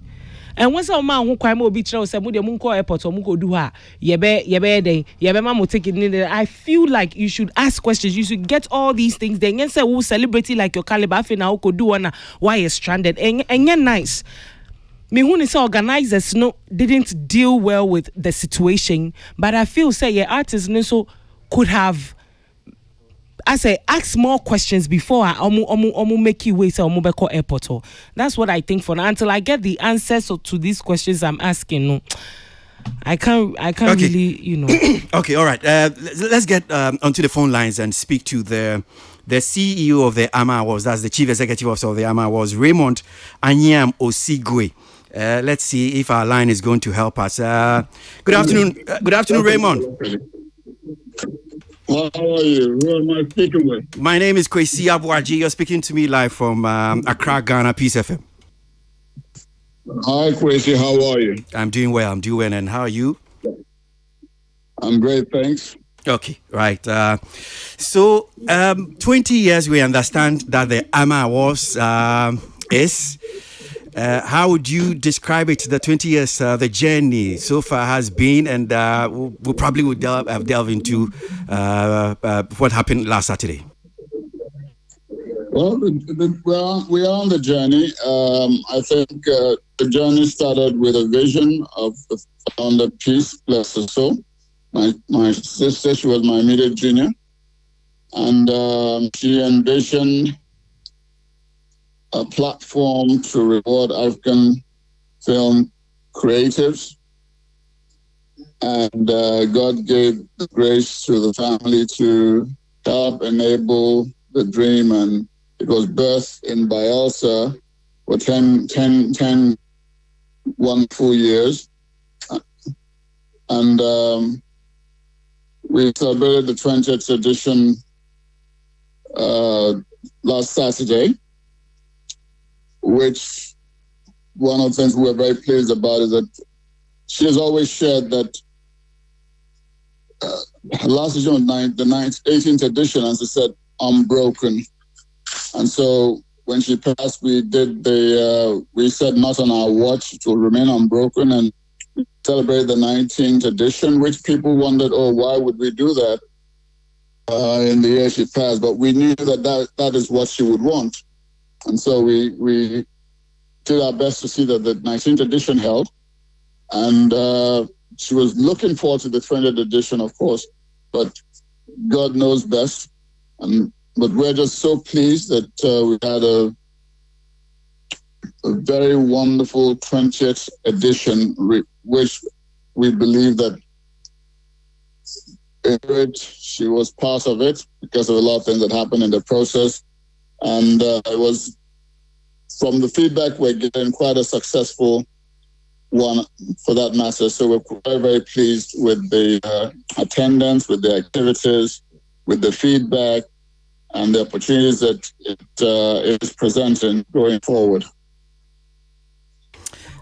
S11: And once a man who crime will be true, say, Munko airport or Munko do her, mamo take it in there. I feel like you should ask questions. You should get all these things. Then you say, who celebrity like your caliber, now could do one why you're stranded. And you're nice. Me who say organizers didn't deal well with the situation, but I feel say your artists so could have. I say ask more questions before I make you wait or beko airport. That's what I think for now. Until I get the answers to these questions I'm asking. No, I can't okay. Really,
S1: Okay, all right. Let's get onto the phone lines and speak to the CEO of the AMAA Awards. That's the Chief Executive Officer of the AMAA Awards, Raymond Anyam Osigwe. Let's see if our line is going to help us. Good afternoon. Good afternoon, Raymond.
S12: How are you? Who am I speaking with?
S1: My name is Kwesi Abuaji. You're speaking to me live from Accra, Ghana, Peace FM.
S12: Hi, Kwesi. How are you?
S1: I'm doing well. And how are you?
S12: I'm great, thanks.
S1: Okay, right. So, 20 years, we understand that the AMAA Awards is... how would you describe it? The 20 years, the journey so far has been, and we probably would delve into what happened last Saturday.
S12: Well, we are on the journey. I think the journey started with a vision of the founder, Peace, bless her soul. My sister, she was my immediate junior, and she envisioned a platform to reward African film creatives, and God gave the grace to the family to help enable the dream, and it was birthed in Bielsa for 10 wonderful years, and we celebrated the 20th edition last Saturday, which one of the things we're very pleased about is that she has always shared that last edition was the 18th edition, as I said, unbroken. And so when she passed, we said not on our watch, it will remain unbroken, and celebrate the 19th edition, which people wondered, why would we do that in the year she passed? But we knew that is what she would want. And so we did our best to see that the 19th edition held. And she was looking forward to the 20th edition, of course, but God knows best. But we're just so pleased that we had a very wonderful 20th edition, which we believe that she was part of it because of a lot of things that happened in the process. And it was, from the feedback we're getting, quite a successful one for that matter. So we're very, very pleased with the attendance, with the activities, with the feedback, and the opportunities that it is presenting going forward.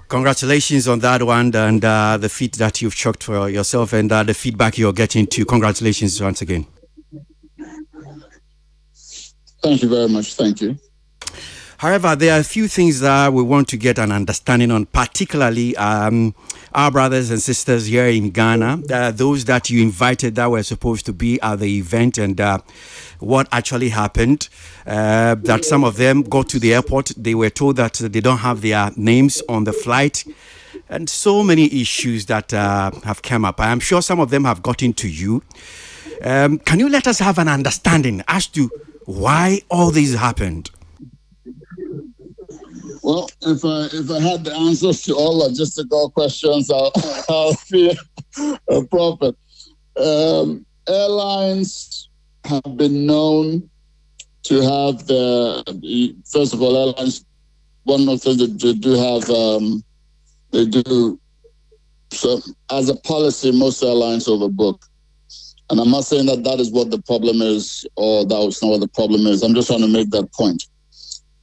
S1: Congratulations on that one, and the feat that you've chucked for yourself, and the feedback you're getting too. Congratulations once again.
S12: Thank you very much. Thank you.
S1: However, there are a few things that we want to get an understanding on, particularly our brothers and sisters here in Ghana, those that you invited that were supposed to be at the event, and what actually happened. That some of them got to the airport, they were told that they don't have their names on the flight, and so many issues that have come up. I am sure some of them have gotten to you. Can you let us have an understanding as to why all this happened?
S12: Well, if I had the answers to all logistical questions, I'll be a prophet. Airlines have been known to have first of all, airlines, one of the things they do have, they do, so as a policy, most airlines overbook. And I'm not saying that is what the problem is, or that's not what the problem is. I'm just trying to make that point.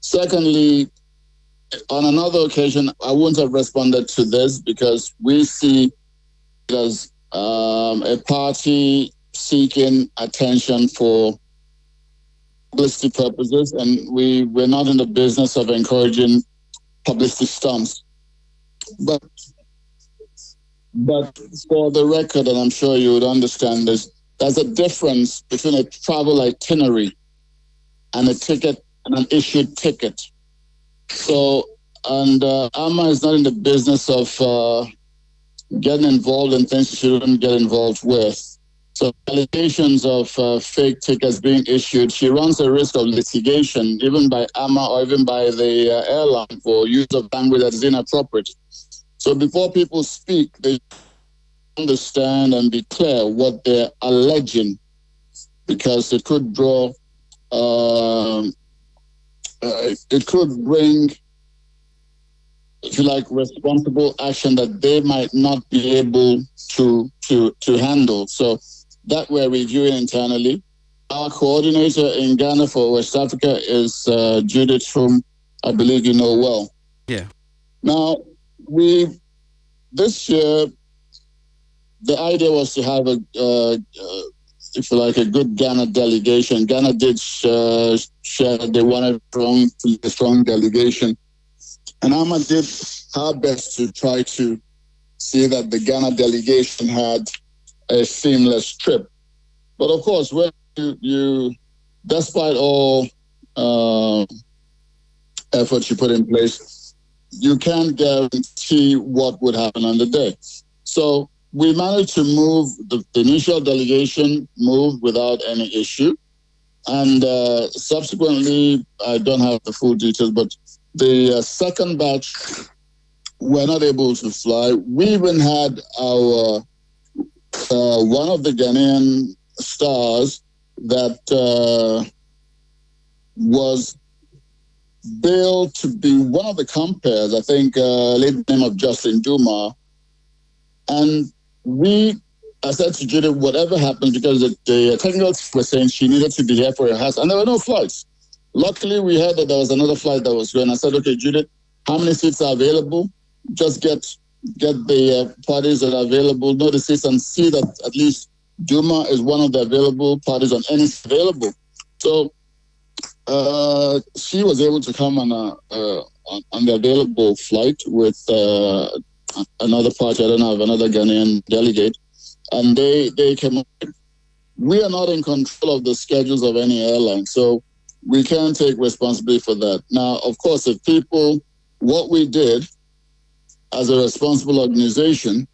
S12: Secondly, on another occasion, I wouldn't have responded to this because we see it as a party seeking attention for publicity purposes, and we're not in the business of encouraging publicity stunts. But for the record, and I'm sure you would understand this, there's a difference between a travel itinerary and a ticket and an issued ticket. So, and AMAA is not in the business of getting involved in things you shouldn't get involved with. So allegations of fake tickets being issued, she runs a risk of litigation, even by AMAA or even by the airline for use of language that is inappropriate. So before people speak, they understand and be clear what they're alleging, because it could draw, it could bring, if you like, responsible action that they might not be able to handle. So that we're reviewing internally. Our coordinator in Ghana for West Africa is Judith, whom I believe you know well.
S1: Yeah.
S12: Now, this year, the idea was to have if you like, a good Ghana delegation. Ghana did share that they wanted a strong delegation. And AMAA did her best to try to see that the Ghana delegation had a seamless trip. But of course, when you despite all efforts you put in place, you can't guarantee what would happen on the day. So we managed to move, the initial delegation moved without any issue. And subsequently, I don't have the full details, but the second batch were not able to fly. We even had our one of the Ghanaian stars that was billed to be one of the compares, I think, lady name of Justin Duma. And I said to Judith, whatever happens, because the technicals were saying she needed to be here for her house, and there were no flights. Luckily, we heard that there was another flight that was going. I said, okay, Judith, how many seats are available? Just get the parties that are available, know the seats, and see that at least Duma is one of the available parties on any available. So she was able to come on the available flight with another party. I don't have another Ghanaian delegate, and they came. We are not in control of the schedules of any airline, so we can't take responsibility for that. Now, of course, what we did as a responsible organization,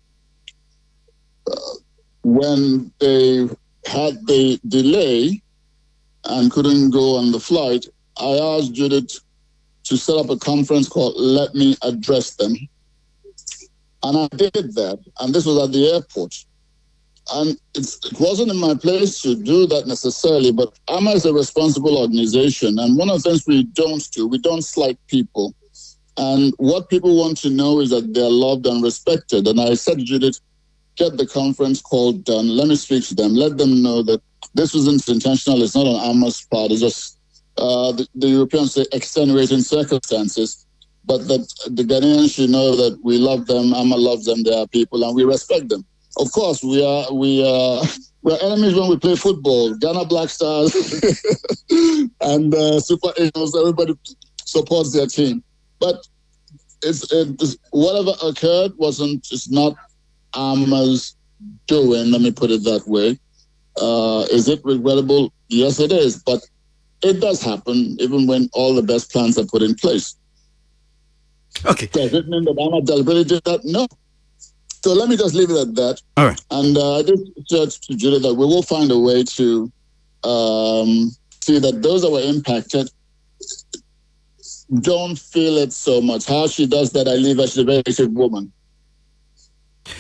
S12: when they had the delay and couldn't go on the flight, I asked Judith to set up a conference called Let Me Address Them. And I did that, and this was at the airport. And it wasn't in my place to do that necessarily, but AMAA is a responsible organization. And one of the things we don't slight people. And what people want to know is that they're loved and respected. And I said to Judith, get the conference call done. Let me speak to them. Let them know that this wasn't intentional. It's not on AMAA's part. It's just the Europeans say extenuating circumstances. But that the Ghanaians should know that we love them. AMAA loves them. They are people, and we respect them. Of course, we're enemies when we play football. Ghana Black Stars and Super Eagles. Everybody supports their team, but it's whatever occurred it's not AMAA's doing. Let me put it that way. Is it regrettable? Yes, it is, but it does happen even when all the best plans are put in place.
S1: Okay.
S12: Does it mean that AMAA deliberately did that? No. So let me just leave it at that.
S1: All right.
S12: And I did say to Julie that we will find a way to see that those that were impacted don't feel it so much. How she does that, I leave her. She's a very active woman.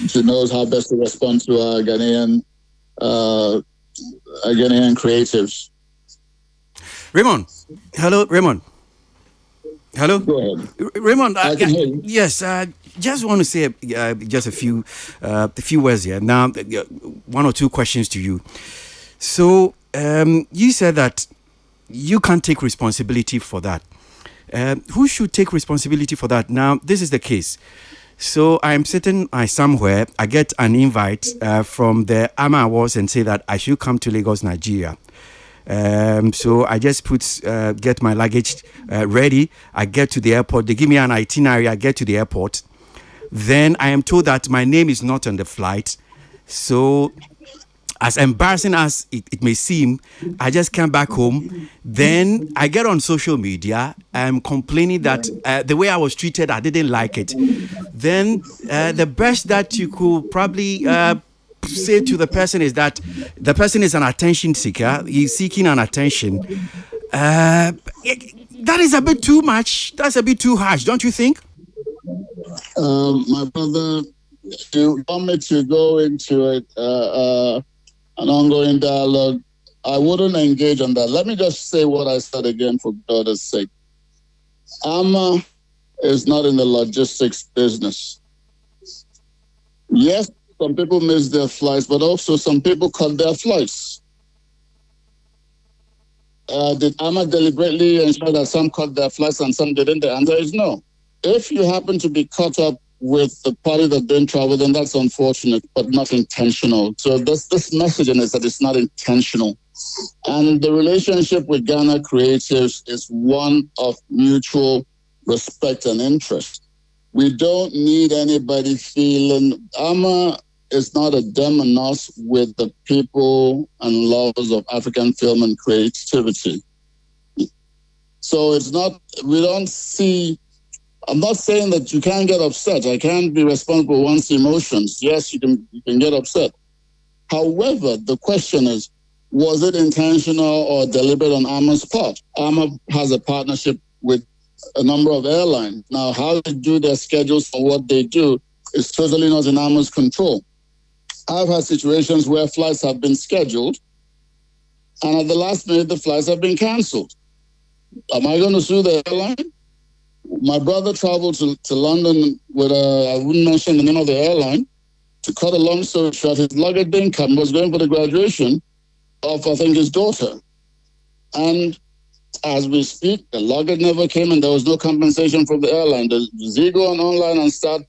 S12: She knows how best to respond to our Ghanaian creatives.
S1: Raymond. Hello, Raymond. Hello.
S12: Go ahead.
S1: Raymond.
S12: I can hear you.
S1: Yes. Just want to say just a few words here. Now, one or two questions to you. So, you said that you can't take responsibility for that. Who should take responsibility for that? Now, this is the case. So, I'm sitting somewhere. I get an invite from the AMAA Awards and say that I should come to Lagos, Nigeria. So I just get my luggage ready. I get to the airport. They give me an itinerary. I get to the airport. Then I am told that my name is not on the flight. So as embarrassing as it may seem, I just came back home. Then I get on social media. I'm complaining that the way I was treated, I didn't like it. Then the best that you could probably say to the person is that the person is an attention seeker. He's seeking an attention. That is a bit too much. That's a bit too harsh, don't you think?
S12: My brother, if you want me to go into it, an ongoing dialogue, I wouldn't engage on that. Let me just say what I said again for God's sake. AMAA is not in the logistics business. Yes, some people miss their flights, but also some people cut their flights. Did AMAA deliberately ensure that some cut their flights and some didn't? The answer is no. If you happen to be caught up with the party that didn't travel, then that's unfortunate, but not intentional. So this messaging is that it's not intentional. And the relationship with Ghana creatives is one of mutual respect and interest. We don't need anybody feeling AMAA is not a demon us with the people and lovers of African film and creativity. So it's not, we don't see, I'm not saying that you can't get upset. I can't be responsible for one's emotions. Yes, you can get upset. However, the question is, was it intentional or deliberate on AMAA's part? AMAA has a partnership with a number of airlines. Now, how they do their schedules for what they do is totally not in AMAA's control. I've had situations where flights have been scheduled, and at the last minute, the flights have been canceled. Am I going to sue the airline? My brother traveled to London with I wouldn't mention the name of the airline. To cut a long story short, his luggage didn't come, was going for the graduation of, I think, his daughter. And as we speak, the luggage never came and there was no compensation from the airline. Does he go online and start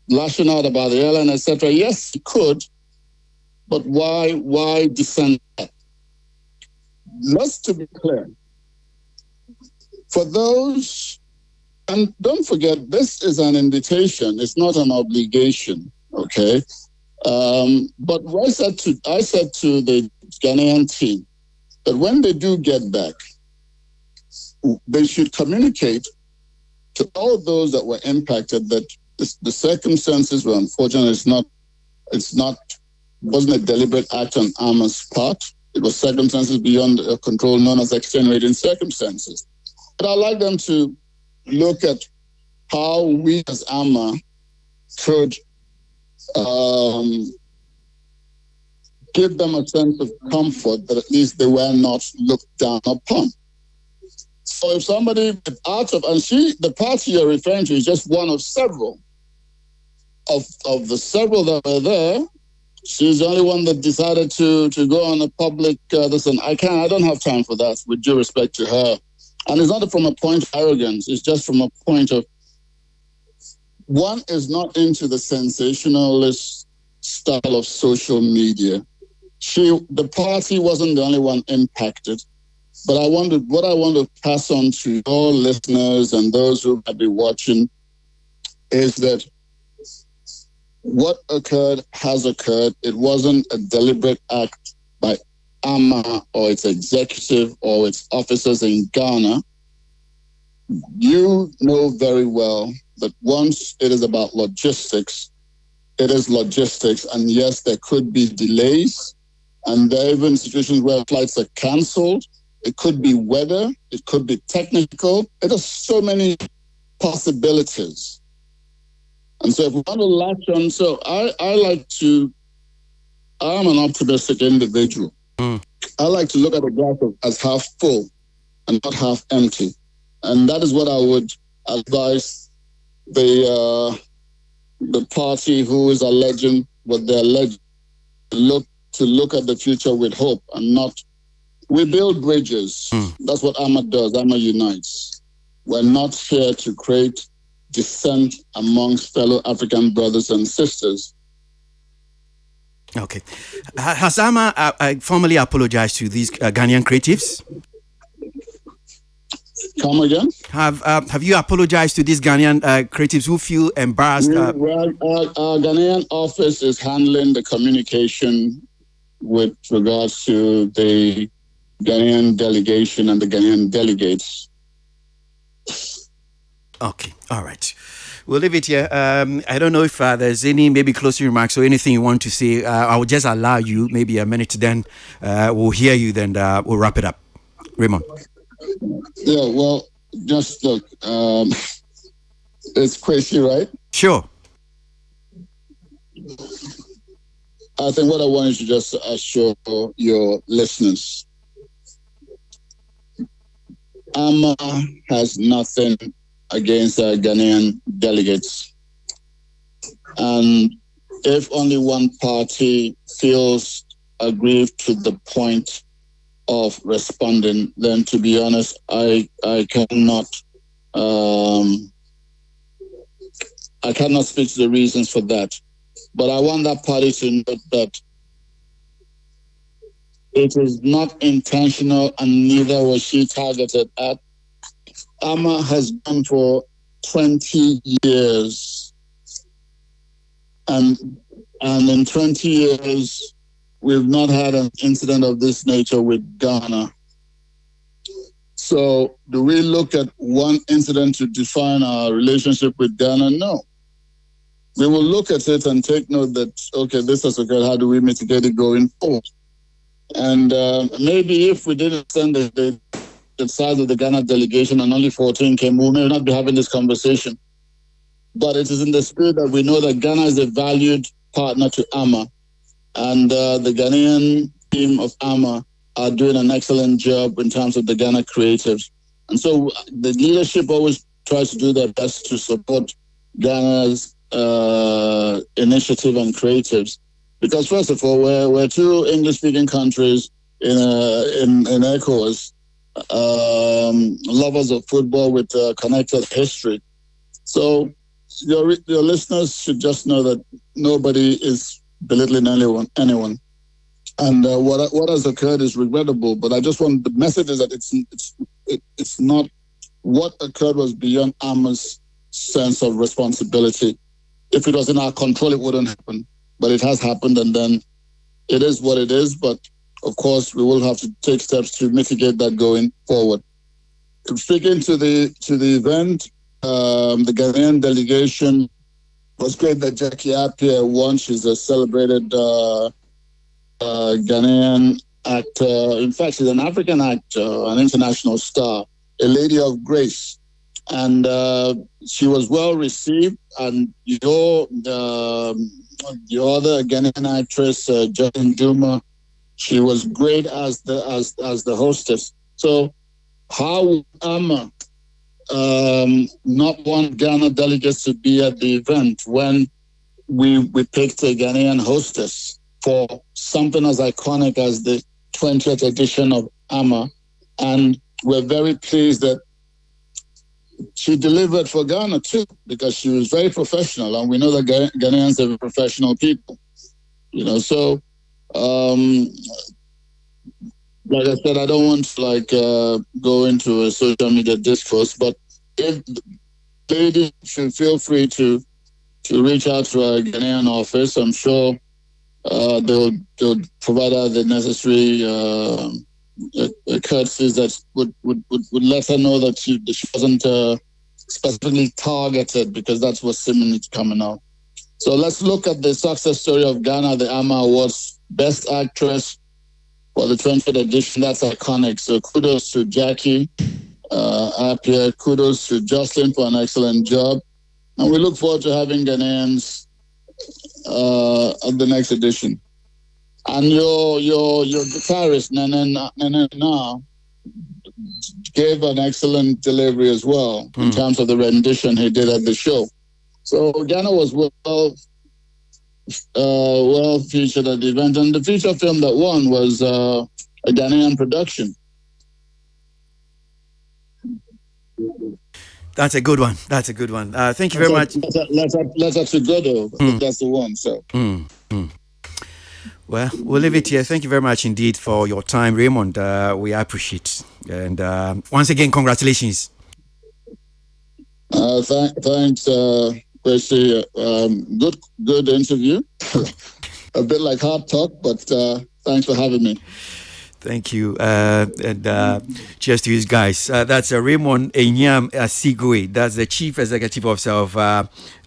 S12: lashing out about the airline, etc.? Yes, he could, but why descend that? let's to be clear. For those, and don't forget, this is an invitation. It's not an obligation, okay? But I said to the Ghanaian team that when they do get back, they should communicate to all those that were impacted that the circumstances were unfortunate. Wasn't a deliberate act on AMAA's part. It was circumstances beyond control, known as extenuating circumstances. But I'd like them to look at how we as AMAA could give them a sense of comfort that at least they were not looked down upon. So if somebody and the party you're referring to is just one of several. Of the several that were there, she's the only one that decided to go on a public listen. I don't have time for that, with due respect to her. And it's not from a point of arrogance, it's just from a point of one is not into the sensationalist style of social media. The party wasn't the only one impacted. But what I want to pass on to all listeners and those who might be watching is that what occurred has occurred. It wasn't a deliberate act by AMAA or its executive or its officers in Ghana. You know very well that once it is about logistics, it is logistics. And yes, there could be delays. And there are even situations where flights are cancelled. It could be weather. It could be technical. It has so many possibilities. And so if we want to latch on, so I'm an optimistic individual. I like to look at the glass as half full and not half empty. And that is what I would advise the party who is alleging what they're alleging to look at the future with hope and not. We build bridges. That's what AMAA does. AMAA unites. We're not here to create dissent amongst fellow African brothers and sisters.
S1: Okay. Has AMAA formally apologized to these Ghanaian creatives?
S12: Come again?
S1: Have you apologized to these Ghanaian creatives who feel embarrassed?
S12: Well, our Ghanaian office is handling the communication with regards to the Ghanaian delegation and the Ghanaian delegates.
S1: Okay, all right. We'll leave it here. I don't know if there's any maybe closing remarks or anything you want to say. I will just allow you maybe a minute, then we'll hear you, then we'll wrap it up. Raymond.
S12: Yeah, well, just look, it's crazy, right?
S1: Sure.
S12: I think what I wanted to just assure your listeners, AMAA has nothing against our Ghanaian delegates. And if only one party feels aggrieved to the point of responding, then to be honest, I cannot speak to the reasons for that. But I want that party to note that it is not intentional and neither was she targeted at. AMAA has gone for 20 years. And in 20 years, we've not had an incident of this nature with Ghana. So do we look at one incident to define our relationship with Ghana? No. We will look at it and take note that, okay, this has occurred. How do we mitigate it going forward? And maybe if we didn't send the size of the Ghana delegation and only 14 came, we may not be having this conversation. But it is in the spirit that we know that Ghana is a valued partner to AMAA. And the Ghanaian team of AMAA are doing an excellent job in terms of the Ghana creatives. And so the leadership always tries to do their best to support Ghana's initiative and creatives. Because first of all, we're two English-speaking countries in ECOWAS, lovers of football with connected history. So your listeners should just know that nobody is belittling anyone. And what has occurred is regrettable. But I just want the message is that it's not what occurred was beyond AMAA's sense of responsibility. If it was in our control, it wouldn't happen. But it has happened, and then it is what it is. But of course, we will have to take steps to mitigate that going forward. Speaking to the event, the Ghanaian delegation, it was great that Jackie Appiah won. She's a celebrated Ghanaian actor. In fact, she's an African actor, an international star, a lady of grace. And she was well received. And your other Ghanaian actress, Jane Duma, she was great as the hostess. So how would AMAA not want Ghana delegates to be at the event when we picked a Ghanaian hostess for something as iconic as the 20th edition of AMAA? And we're very pleased that she delivered for Ghana too, because she was very professional, and we know that Ghanaians are professional people. So like I said, I don't want to go into a social media discourse, but if ladies should feel free to reach out to our Ghanaian office. I'm sure they'll provide her the necessary courtesies that would let her know that she wasn't specifically targeted, because that's what's seemingly coming out. So let's look at the success story of Ghana, the AMAA Awards, Best Actress for the 20th edition. That's iconic. So kudos to Jackie Appiah. Kudos to Jocelyn for an excellent job. And we look forward to having Ghanaians at the next edition. And your guitarist, Nene Na, gave an excellent delivery as well in terms of the rendition he did at the show. So Ghana was well featured at the event. And the feature film that won was a Ghanaian production.
S1: That's a good one. Thank you very much.
S12: Let's actually go though. That's the one. So.
S1: Well, we'll leave it here. Thank you very much indeed for your time, Raymond. We appreciate it. And once again, congratulations.
S12: Thanks, Percy. Good interview. A bit like hard talk, but thanks for having me.
S1: Thank you. And cheers to you guys. That's Raymond Enyam Asigwe. That's the Chief Executive Officer of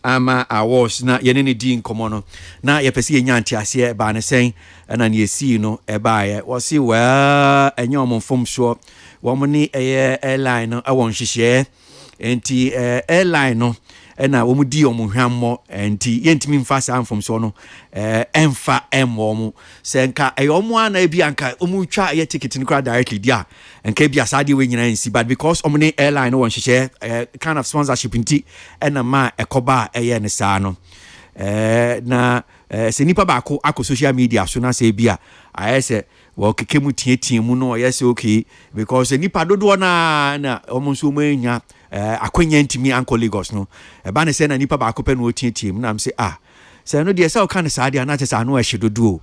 S1: AMAA Awards. Na yenene di nkomo no. Na yepesi enya ntiase ba ne sen na ne esi no e ba ye. Wo si well enye omfom so. Wo mo ni airline no awon hihye. Enti airline no na wo mu di omuhwammo enti yentimi mfa sa amfom so no emfa emmo mu senka eyomo ana ebi anka omu twa ye ticket ni kra directly dia enka bia sade we nyina nsi, but because omne airline no won hihye kind of sponsorship nti na ma ekoba eye ne sa no na se nipa ba ko social media so na se bia ayese wo kekemu tie mu no yes okay, because nipa dodo na omonso mu enya akwanya ntimi Uncle Lagos no ba ne se na nipa ba ko pe no tie mu na am say se no de se o kan sa de na te sa no ehyedodo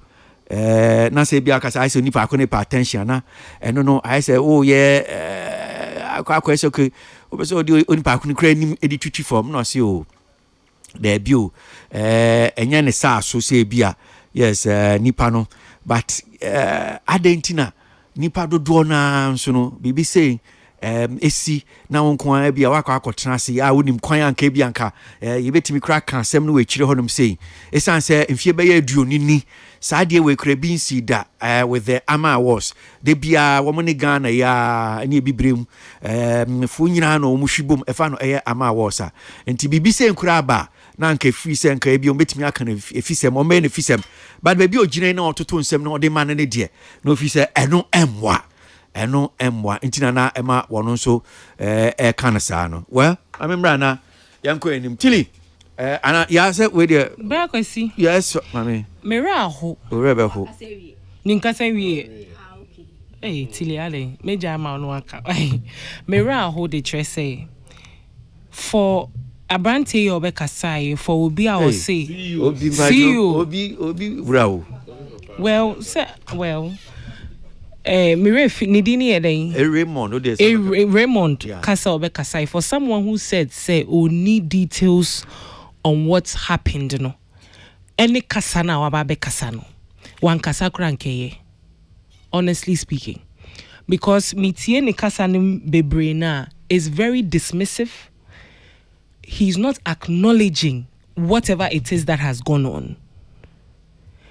S1: na se bia ka sa se nipa ko ne pa attention na eno no I say oh yeah akwa se okay obeso di nipa ko ne kra nim edi twitwi form no se o there be enya ne sa so se bia yes nipa no, but adentina nipa dodo na so no bibi say esi na wonkwa bia wakwa akotena se wonim kwan anka bia anka yebetimi kra kan asem no we kire honum sei esan se mfie be ya aduoni ni saade we kra bi nsi da with the AMAA Awards de bia wo ne Ghana ya ne bibrem fu nyina na wo muhwibom efa no AMAA Awards enti bibi sei nkura ba na anka free se nka bi o betimi aka na efisem o me na efisem but baby o gine na ototo nsem na ode man ne de na ofise eno emwa intina na ema wono so kana sa no. Well I remember na yanko enim tili ana ya se we de
S11: bra kwasi
S1: yes mami
S11: mera ho
S1: orebe ho
S11: ninka sa wie tili ale meja ma no aka mera ho de trese for Abranti obekasai for obi a o say
S1: obi brawo
S11: Well, Raymond Kasa for someone who said need details on what's happened no. Any kasana wababe kasano. One kasa krankeye. Honestly speaking. Because mitie ne kasanim bebrena is very dismissive. He's not acknowledging whatever it is that has gone on.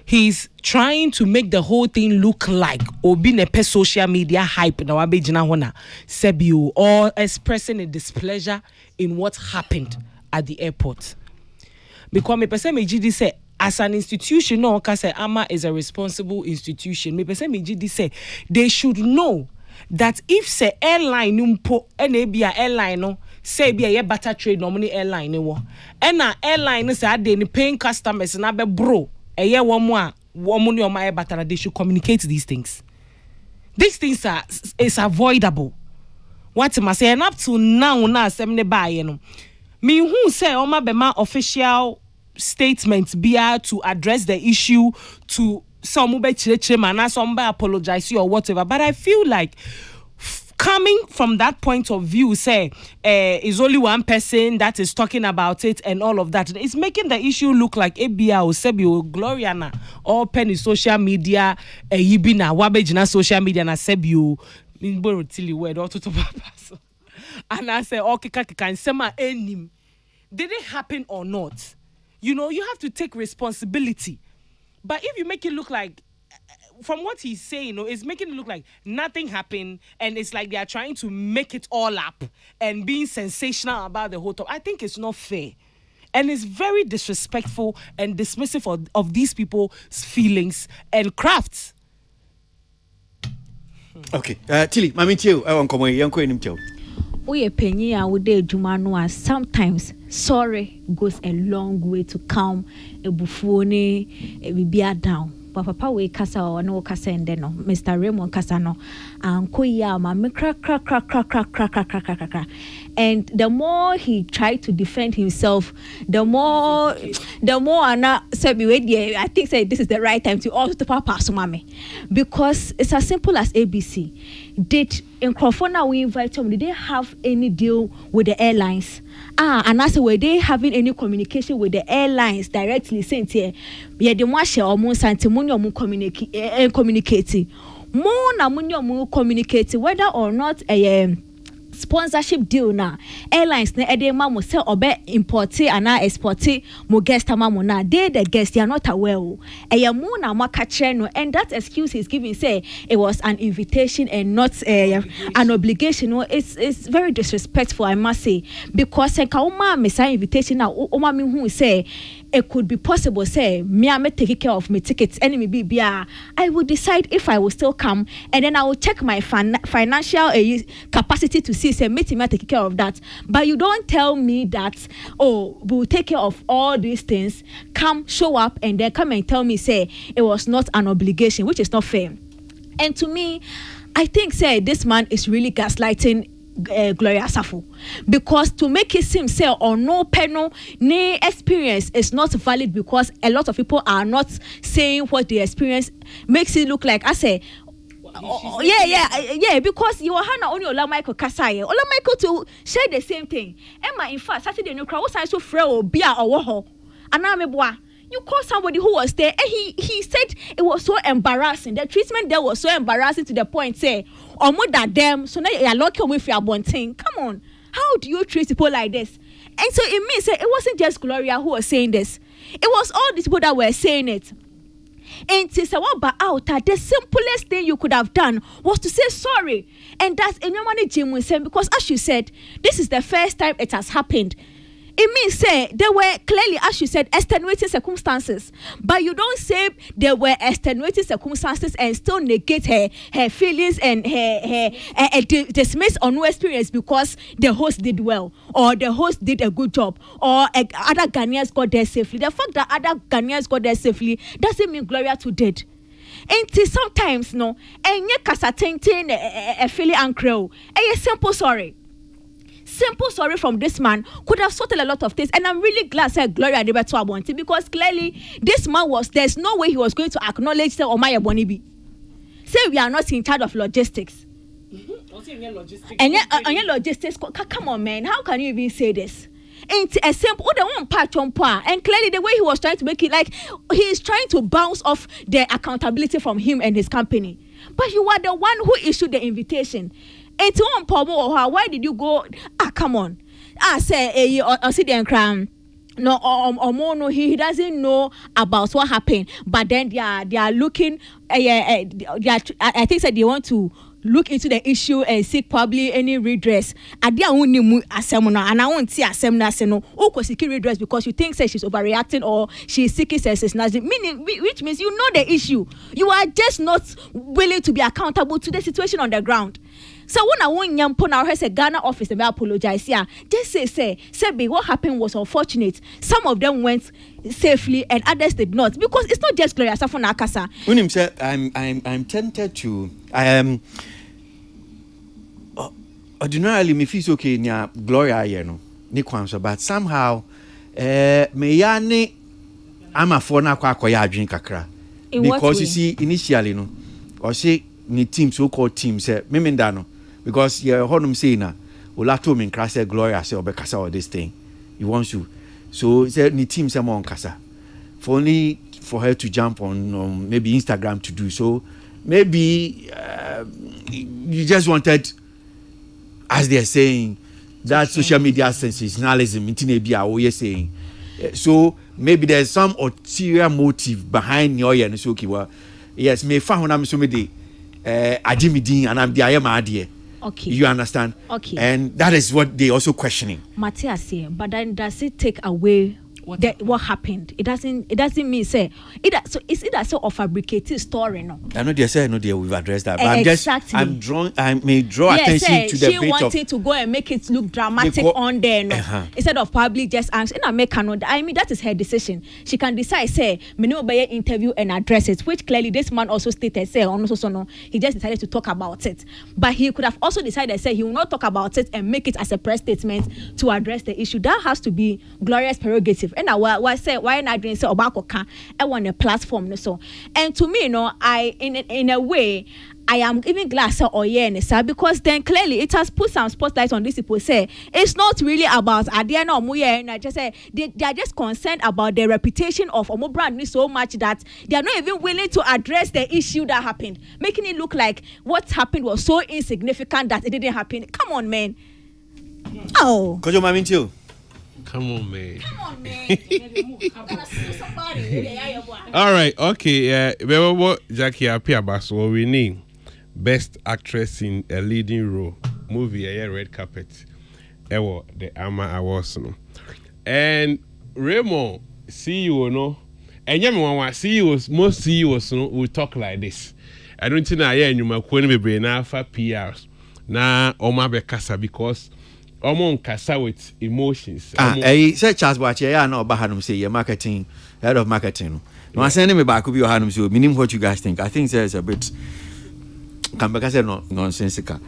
S11: He's trying to make the whole thing look like obinepe social media hype na wabejina hona sebio or expressing a displeasure in what happened at the airport. Because me person me GD say as an institution no ka say AMAA is a responsible institution. Me person me GD say they should know that if say airline numpo enabia airline no say be a better trade no money airline ne wo and na airline say ade ni paying customers na be bro eye woman your my batara, they should communicate these things. These things is avoidable. What am I saying up to now na semne buy no. Me who say oma bema official statements be to address the issue to some be chire man some be apologize or whatever, but I feel like coming from that point of view, say, is only one person that is talking about it and all of that. It's making the issue look like ABA, Osebo, Gloriana, all penny social media, Yibina, Wabejina social media, na Sebio, word or to and I say, okay, can sema enim. Did it happen or not? You know, you have to take responsibility. But if you make it look like, from what he's saying, it's making it look like nothing happened, and it's like they are trying to make it all up and being sensational about the whole talk. I think it's not fair. And it's very disrespectful and dismissive of these people's feelings and crafts.
S1: Okay. Tilly, Mami Tio, I want to come here.
S8: We penny I would do sometimes sorry goes a long way to calm a buffone a be down. Papa we kasa or no kasa and no Mr. Raymond Casano and Koyama me crack. And the more he tried to defend himself, the more Anna said I think say this is the right time to also to Papa Sumame. Because it's as simple as ABC. Did in Crofona we invite them, did they have any deal with the airlines? And I said, were they having any communication with the airlines directly saying here, yeah, the more share almost antimonio communicating. More na munyo communicating whether or not a sponsorship deal na airlines na edema mo say obe importe and exporte mo guest amamo na they the guests, they are not aware mo na maka no, and that excuse he's giving say it was an invitation and not an obligation. It's very disrespectful, I must say, because ka uma me say invitation na uma me who say it could be possible say me I may take care of my tickets and be I would decide if I will still come, and then I will check my financial capacity to see say me take care of that. But you don't tell me that we'll take care of all these things, come show up and then come and tell me say it was not an obligation, which is not fair. And to me, I think say this man is really gaslighting Gloria Asafo, because to make it seem say or no panel ne experience is not valid because a lot of people are not saying what they experience, makes it look like I say because you are only Ola Michael Kasai Ola Michael to share the same thing. Emma in fact Saturday no crowd was so frail or beer or woho anameboa. You call somebody who was there and he said it was so embarrassing. The treatment there was so embarrassing to the point say or more than them, so now you're lucky with your bonting. Come on, how do you treat people like this? And so it means it wasn't just Gloria who was saying this, it was all these people that were saying it. And the simplest thing you could have done was to say sorry, and that's in your money Jim was saying, because as you said, this is the first time it has happened. It means say there were clearly, as you said, extenuating circumstances, but you don't say there were extenuating circumstances and still negate her feelings and her dismiss or no experience because the host did well or the host did a good job or other Ghanaians got there safely. The fact that other Ghanaians got there safely doesn't mean Gloria to did. And sometimes and you kasa a feeling uncrew a simple sorry. simple sorry from this man could have sorted a lot of things. And I'm really glad said Gloria Adebato Abonti, because clearly this man there's no way he was going to acknowledge the Omaya Bonibi. Say we are not in charge of logistics. And yet logistics, come on, man, how can you even say this? It's a simple one part on par, and clearly the way he was trying to make it like he's trying to bounce off the accountability from him and his company. But you are the one who issued the invitation. It's one problem. Why did you go? Come on. I say Occidental Crown. No, he doesn't know about what happened. But then they are looking. I think that they want to look into the issue and seek probably any redress. And I won't see seeking redress because you think say she's overreacting or she's seeking sensationalism. Meaning, which means you know the issue. You are just not willing to be accountable to the situation on the ground. So when I want Yampo now has a Ghana office and I apologize. Yeah, just say what happened was unfortunate. Some of them went safely and others did not, because it's not just Gloria Safon Akasa.
S1: Unim said I'm tempted to ordinarily me feels okay near Gloria no but somehow me yani I'm a phone akoya adwin kakra, because you see initially no or say ni team so called team say memenda no, because you honum say na olato me nkra say Gloria say obekasa or this thing he wants you, so say ni team say mo nkasa for only for her to jump on maybe Instagram to do so. Maybe you just wanted, as they're saying, that social media sensationalism you're saying. So maybe there's some ulterior motive behind your and okay, well, yes, me found I'm somebody Adimidin and I'm the AMAA idea.
S8: Okay.
S1: You understand?
S8: Okay.
S1: And that is what they also questioning.
S8: Matthias here, but then does it take away what happened? It doesn't mean say so it's either so of fabricated story, no.
S1: I know they say we've addressed that, but I may draw attention to the
S8: she wanted to go and make it look dramatic on there, no. Instead of probably just answer. I mean that is her decision. She can decide say me no be interview and address it, which clearly this man also stated say no, he just decided to talk about it. But he could have also decided say he will not talk about it and make it as a press statement to address the issue. That has to be Gloria's prerogative. And I say why not doing say obako can I want a platform so. And to me, I in a way I am even glad sir, because then clearly it has put some spotlight on these people. Say it's not really about Adiana or Muye, and I just say they are just concerned about the reputation of Omo brand so much that they are not even willing to address the issue that happened, making it look like what happened was so insignificant that it didn't happen. Come on, man. Oh.
S1: Kojo mami too.
S7: Come on, man. All right, okay. Jackie Apiabaso, we name Best Actress in a Leading Role movie, Red Carpet. The AMAA Awards, no. And Raymond, CEO, no. And Yamawa CEOs, most CEOs, no, will talk like this. I don't think I hear you, my queen, be now for PRs. Now, Oma Bekasa, because Omon kasa with emotions.
S1: Say Charles Boache, I know about him say your marketing, head of marketing. No, I send him back with your hands, so meaning what you guys think. I think there's a bit nonsensical.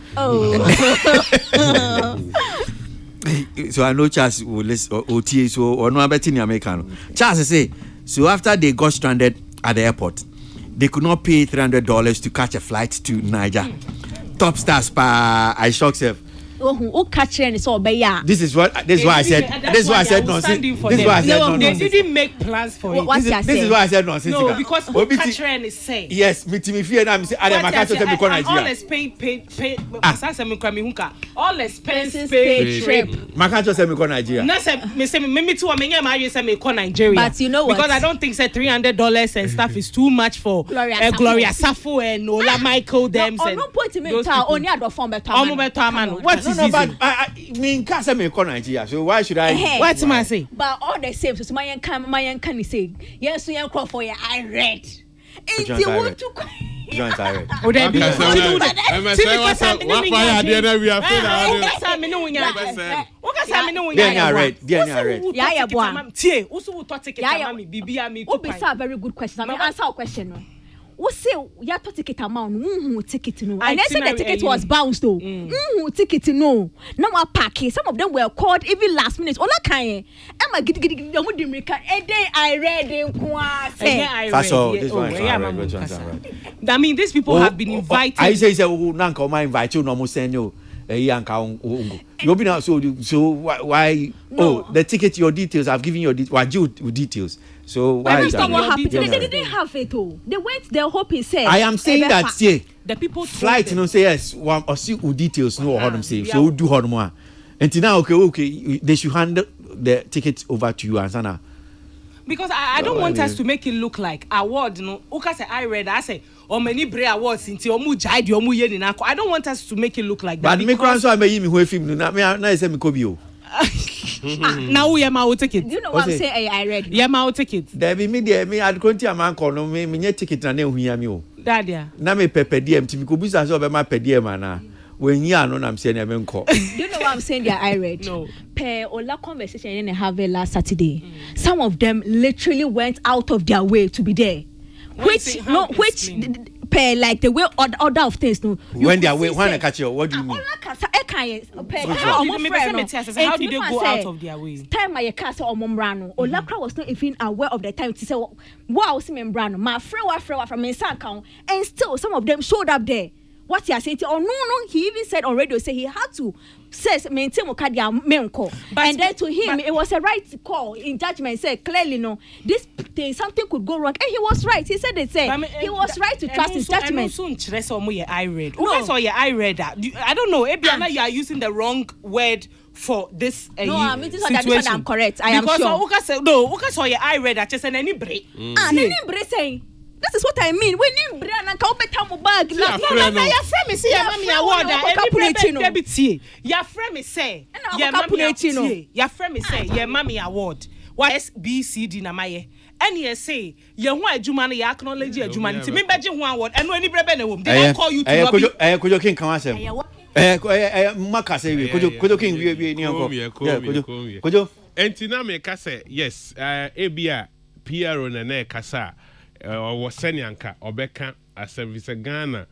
S1: So I know Charles will listen OTA or no betting American. Charles say so after they got stranded at the airport, they could not pay $300 to catch a flight to Niger. Top stars I shock self. This is why I said nonsense.
S11: They didn't make plans for it.
S1: This is why I said nonsense.
S11: No, because who catch and say
S1: yes, me fear and I'm saying
S11: all expenses paid trip.
S1: Makacho say me go Nigeria.
S11: No say me too me say me go Nigeria.
S8: But you know what?
S11: Because I don't think say $300 and stuff is too much for Gloria Safo and Ola Michael them.
S8: No point to me only at the form better.
S11: What is
S1: but I mean can't say me go Nigeria. So why should I?
S11: What am I say?
S8: But all the same, so my can say yes, so you call for you. I read. It's you want to.
S1: John Tyree.
S11: Oh, they do
S1: that.
S8: Very good question. I mean, answer our question. What say ya to ticket amount? Ticket no. And then say the ticket was bounced though. Ticket no. Now I pack it. Some of them were called even last minute. Ola kanye. Emma gidi I read
S1: That's all. This one.
S11: I mean, these people have been invited.
S1: I say nanka ma invite you no mo send you. You be now so why? No. Oh, the ticket, your details. I've given your details. So why is that?
S8: What happened? They didn't have it all. They went there hoping say.
S1: I am saying that
S11: the people
S1: flight, say yes. One or see details. No, how them say. So we do how more. And now, okay, they should hand the ticket over to you, Ansana.
S11: Because I don't want us to make it look like award. No, okay, say I read. I say. Or many bray awards into omu jide omu yeni na. I don't want us to make it look like that.
S1: But me so I may me who film na say me kobio.
S11: Now we am out ticket.
S8: Do you know what I'm saying? I read.
S11: Yeah, my ticket.
S1: There be me I'd continue am call no me ticket na hu ya me o.
S11: Dadia.
S1: Na me pepe DM ti me ko bisa so be ma pe DM na. When you are no I'm saying am call.
S8: Do you know what I'm saying? I read.
S11: No.
S8: Per Ola conversation in have last Saturday. Some of them literally went out of their way to be there. Which like the way order of things no.
S1: When they are when I catch you, what do you mean?
S11: How did they go out of their way?
S8: Time my cast or Mombrano. Olakra was not even aware of the time to say what was Membrano. My friend from his account, and still some of them showed up there. What he has said, oh no, he even said on radio, say he had to maintain Mokadia Menko. And then to him, it was a right call in judgment. Say clearly, no, this thing something could go wrong, and he was right. He said he was right to trust his judgment.
S11: I read. I read that. I don't know. Maybe you are using the wrong word for this situation.
S8: I'm correct. I am sure.
S11: Because I read that just any break.
S8: Any break saying. This is what I mean. We need brand and count better bag.
S11: No. Your friend me say your mommy award. Your friend me say your mommy. Your friend me say your mommy award. What SBCD na maye? And you say your one adwuma na you acknowledge adwuma nti me beje ho award. And when brebe na wom. They call you to lobby.
S1: Kojo king kan asem. Maka say we kojo king we ni anko. Kojo.
S7: Entina me ka say yes. Ebia PRO na kasa. Or Senyanka or Beka as service Ghana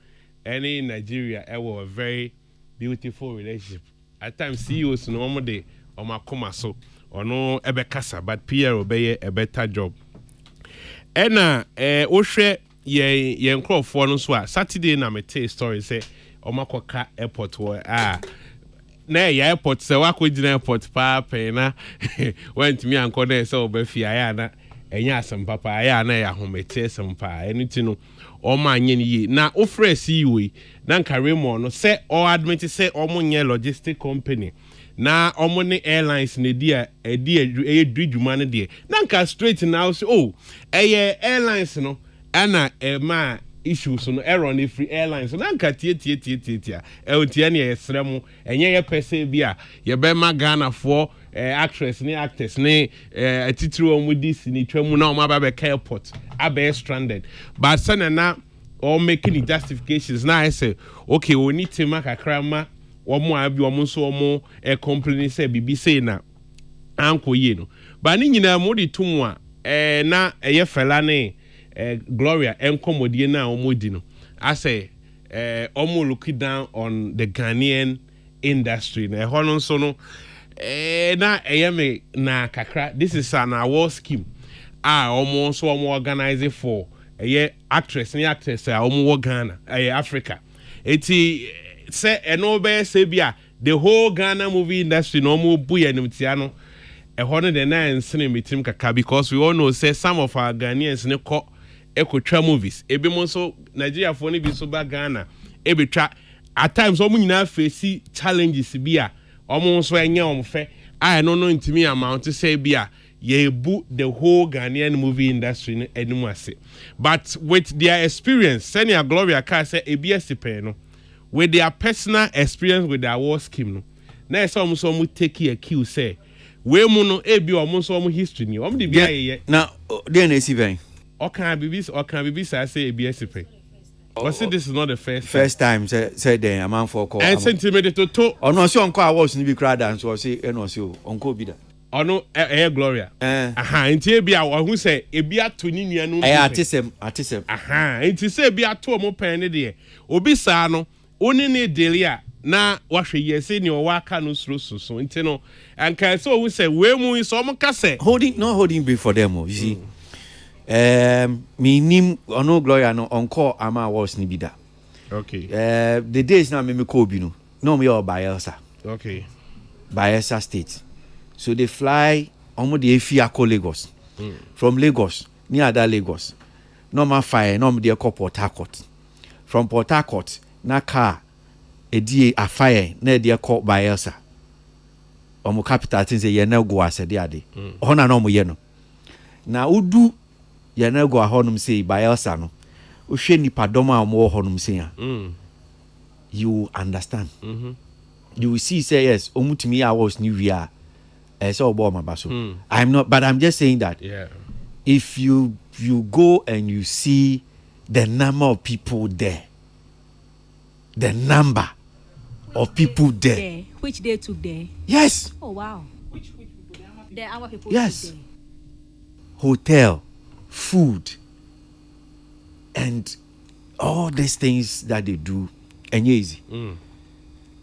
S7: any Nigeria a very beautiful relationship. At times CEOs no more day or Makoma so or no Ebekasa, but Pierre obey a better job. Ena Oshe ye crop for no swa Saturday na me tell story say Omakoka airport na ya airport se wako jina airport pa na went me anko there so obefi ayana enya asem papa aya na ya homete asem pa eniti no o ma anye ni na ofre CEO na nkaremo no se o admit se o monye logistic company na o money airlines ne dia edwuma ne de na nka straight now so airlines no ana ma issues no error ne free airlines na nka tie tie ne esremu enye ye pese bia ye be ma Ghana for actress ni actors ni atitiri omu dis ni twemu na omu aba be airport aba stranded but sana na or making justifications na I say okay we need to make akrama omu abi omu so omu complain say bibi say na anko ye no but ni nyina mo di tumu a na eye fela ne Gloria enkomodie na omu di no I say omu looking down on the Ghanaian industry na hono so no na me na kakra this is an award scheme almost so organize for actress ni actress almost Ghana Africa eti say no be say bia the whole Ghana movie industry no mo buya nimtia no hono the nine cinema team kaka because we all know say some of our Ghanaians ne ko ekotwa movies ebi mo so Nigeria for ni bi so ba Ghana ebi twa at times omo nyina face challenges bia almost when you I don't know into me amount to say bia ye boot the whole Ghanaian movie industry anymore say. But with their experience, Senior Gloria can say ABS no with their personal experience with the award scheme no. Na some take a cue say we muno ebi almost history ni. Om di bia ye.
S1: Now then is even.
S7: Or can be say ABS pay. Was it this is not the
S1: first time said the amount for call
S7: and sentiment to
S1: or no so uncle awards ni bi crowd and so say no so uncle bi da
S7: ono Gloria aha nti ebia who say ebia to ni nuanu
S1: atisem
S7: aha nti say ebia to mo pen ne de obi saa no oni ne delia na wahwe yesi ni owaka no so nti no anka so who say we mu so mo ka say
S1: holding brief for them you see me nim ono Gloria no onko AMAA was ni bida
S7: okay
S1: the days na me ko bi no me Bayelsa
S7: okay
S1: Bayelsa state. So they fly almost the Efiako Lagos. From Lagos, near that Lagos. Normal fire, normal they call Port Harcourt. From Port Harcourt, na car a fire near they call Bayelsa. Omo capital things ye na go ase dey ade. Ona no mo ye no. Na udu ye na go ahonum say Bayelsa no. O hwe nipa dom a mo honum say ya. You understand. You will see say yes, omutimi I was new year. I'm not, but I'm just saying that if you go and you see the number of people there, the number of people there.
S8: Which they took there?
S1: Yes.
S8: Oh wow. Which the our people
S1: yes.
S8: Took there.
S1: Hotel, food, and all these things that they do, and easy.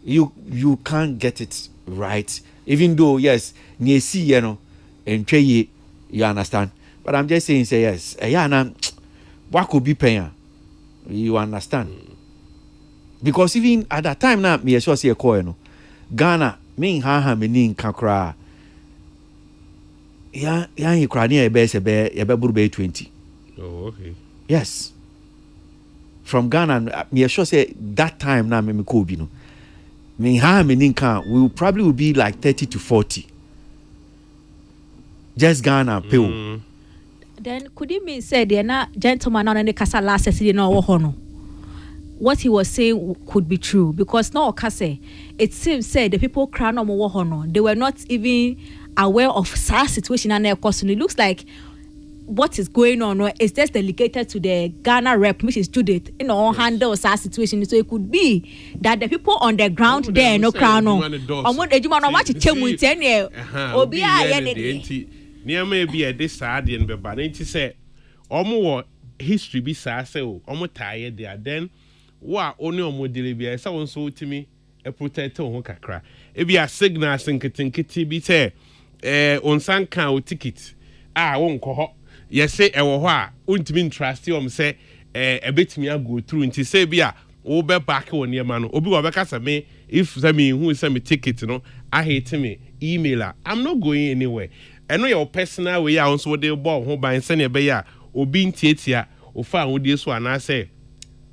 S1: You can't get it right. Even though yes, near see and tray you understand. But I'm just saying say yes. What could be paying? You understand? Because even at that time now, me sure see a call Ghana, me ha me nin kakra. Ya you cry near a base 20.
S7: Oh, okay.
S1: Yes. From Ghana, me sure say that time now me could be me will probably will be like 30 to 40. Just Ghana pay.
S8: Then could it mean say they're not gentleman on the casa last year no hono? What he was saying could be true because no kase it seems said the people crown on hono. They were not even aware of SARS situation and their cost. It looks like what is going on is just delegated to the Ghana rep, which is Judith, handle SARS situation. So it could be that the people on the ground there no crown on.
S7: Near maybe a this sad and but say almost history be say almost tired there. Then what only on deliver someone so to me a protector on kakra. It be a signal sinking be say on some kind ticket. Won't call. Yes, say untimi trust you say a bit me go through into say bia obe back on your man obi obeka me if me who send me ticket I hate me emailer I'm not going anywhere. I know your personal way also they ball ho ban send be ya obi ntiatia ofa ho die so ana say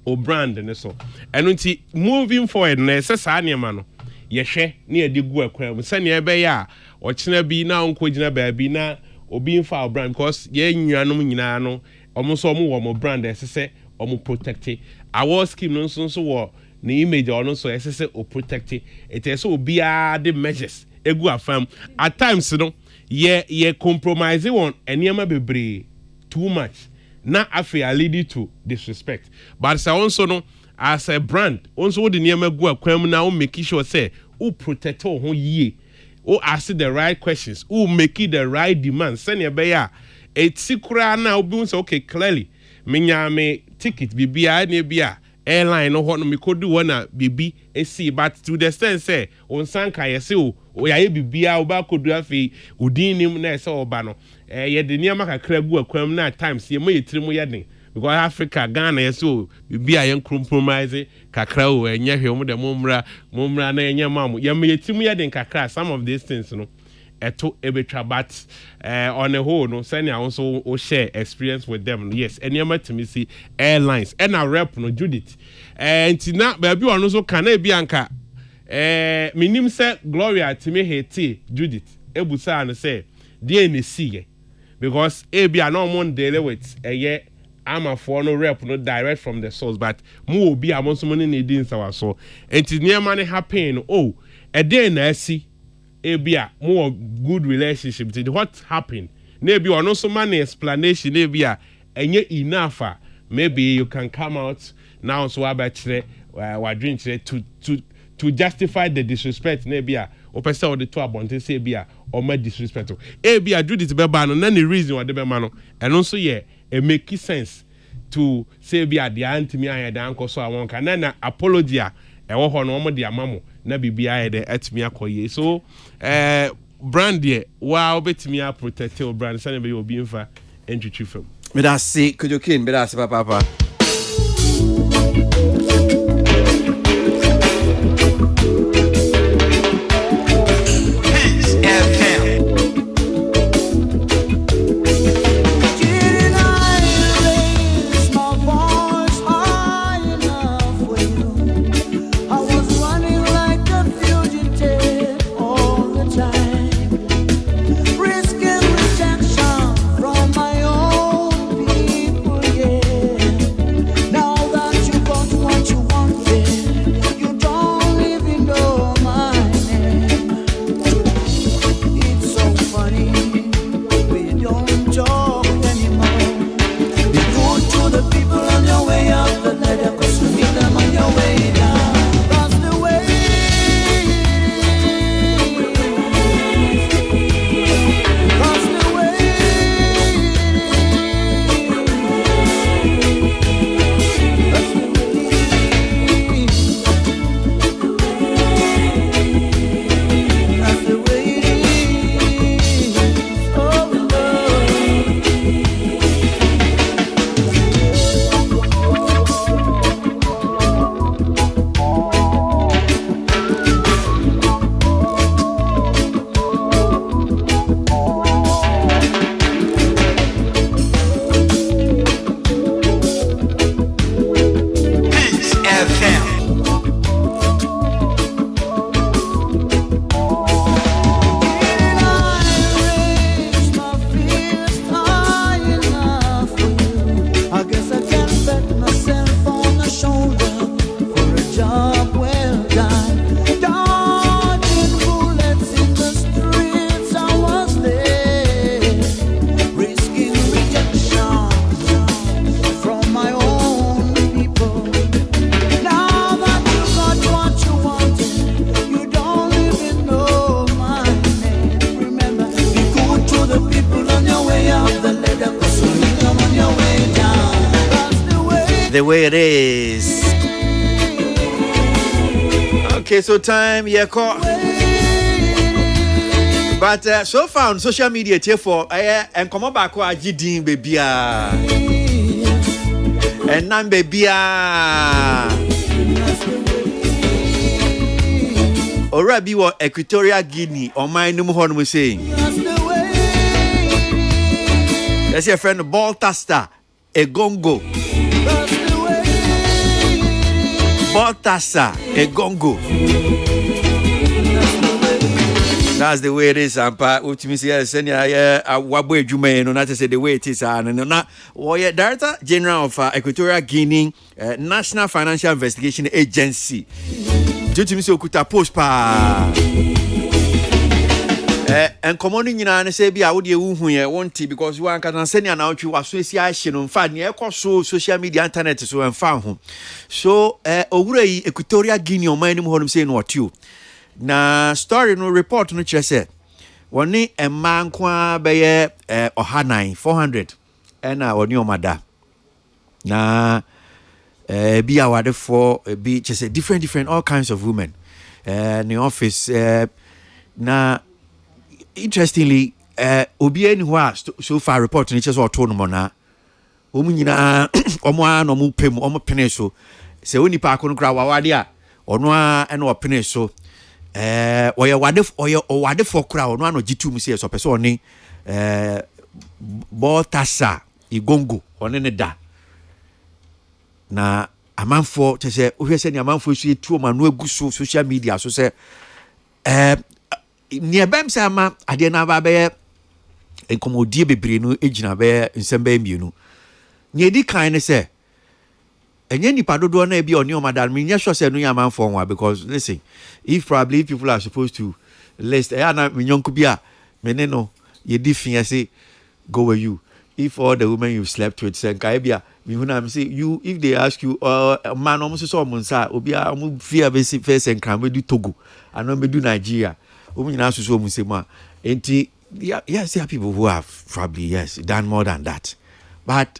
S7: o brand ne so eno nti moving forward na say sa ne ma no ye hwe na ye di gu akwa send e be ya o kina bi na onko gina ba bi na obi in our brand because ye nnuanom nyina no omo so omo wo mo brand esese omo protect our scheme no so wo na image ono so esese o protect it is obi a the measures egu afam at times no ye compromise on eniema bebre too much na afia lead to disrespect but say also no as a brand also the eniema gu akwam na o make sure say o protect ho yie who ask the right questions, who make it the right demands. Send your bear. It's secret now. Be say okay clearly. Me ticket BBI airline no what me could do one BB AC but to the extent say on sanka yesi o ya BBI oba could do afi udin nim na so oba no ye de niam kakra gu akwam na times ye mo yetrim yeden because Africa Ghana yesi BBI yen compromise kakra o enye hwe mo de momra na enye mamu ye me yetrim yeden kakra some of these things no eto ebetra but on the whole no send also share experience with them yes anyama to see airlines and a rep no Judith and na baby one so can be anka minim say Gloria to me hate Judith ebusa and say dey see because be no one daily with year AMAA for no rep no direct from the source but mo be among so many needing our so and near money happen oh a day na see ebia more good relationship to what happened maybe or no so many explanation ebia enye enough maybe you can come out now so about we drink to justify the disrespect maybe opese o de to abonte say bia o ma disrespect e bia Judith beba no na the reason o de be ma no eno so ye e make sense to say bia the antimi aye dan ko so awon ka na apology a e wo ho no mo de amamo na bibia aye de atimi akoye so brand ye wa obetimi a protect your brand say be obi mfa entry film
S1: me da see kujokin me da see papa the way it is. Okay, so time call. But so far on social media, for and come back to GD baby, and nan baby, or Rabbi or Equatorial Guinea, or my new horn was saying. That's your friend Baltasar Egongo. Baltasar Egongo. That's the way it is, Ampa. Which means send Wabwe Jume, no, not to say the way it is, and no, Director General of Equatorial Guinea National Financial Investigation Agency. Judge Okuta post pa. And commanding in an say, I would you want to because one can send an out to association on fan near social media internet so and found home. So, Ogre Equatorial Guinea or my name home saying what you. Na story no report no chere say woni emma kwa beye ohanai 400 ena woni omada na bi awade for bi chere say different all kinds of women in the office na interestingly obi anywhere so far report no chere say oto no na omu nyina omo an omu pem omo pene so se oni pa akonu kra wawade a ono a ena opene so oya wade for crowd no ano gitu mu say so person ni Baltasar Egongo one ne da na amanfo te say o hwese ni amanfo su etu ma no aguso social media so say ni ebem say ama ade na ba be enkomodie bebre no ejina be nsem mienu ni edi kan ne say enye nipa dodo na bi oni o madam me sure say no yaman for one because listen if probably people are supposed to list na me nyonko bi a me ne no ye di fin say go with you if all the women you slept with say kai bia me hu na me say you if they ask you man almost so munsa obi a mu fear be face and can we do Togo and no be do Nigeria so musema. Yes, there are people who have probably done more than that. But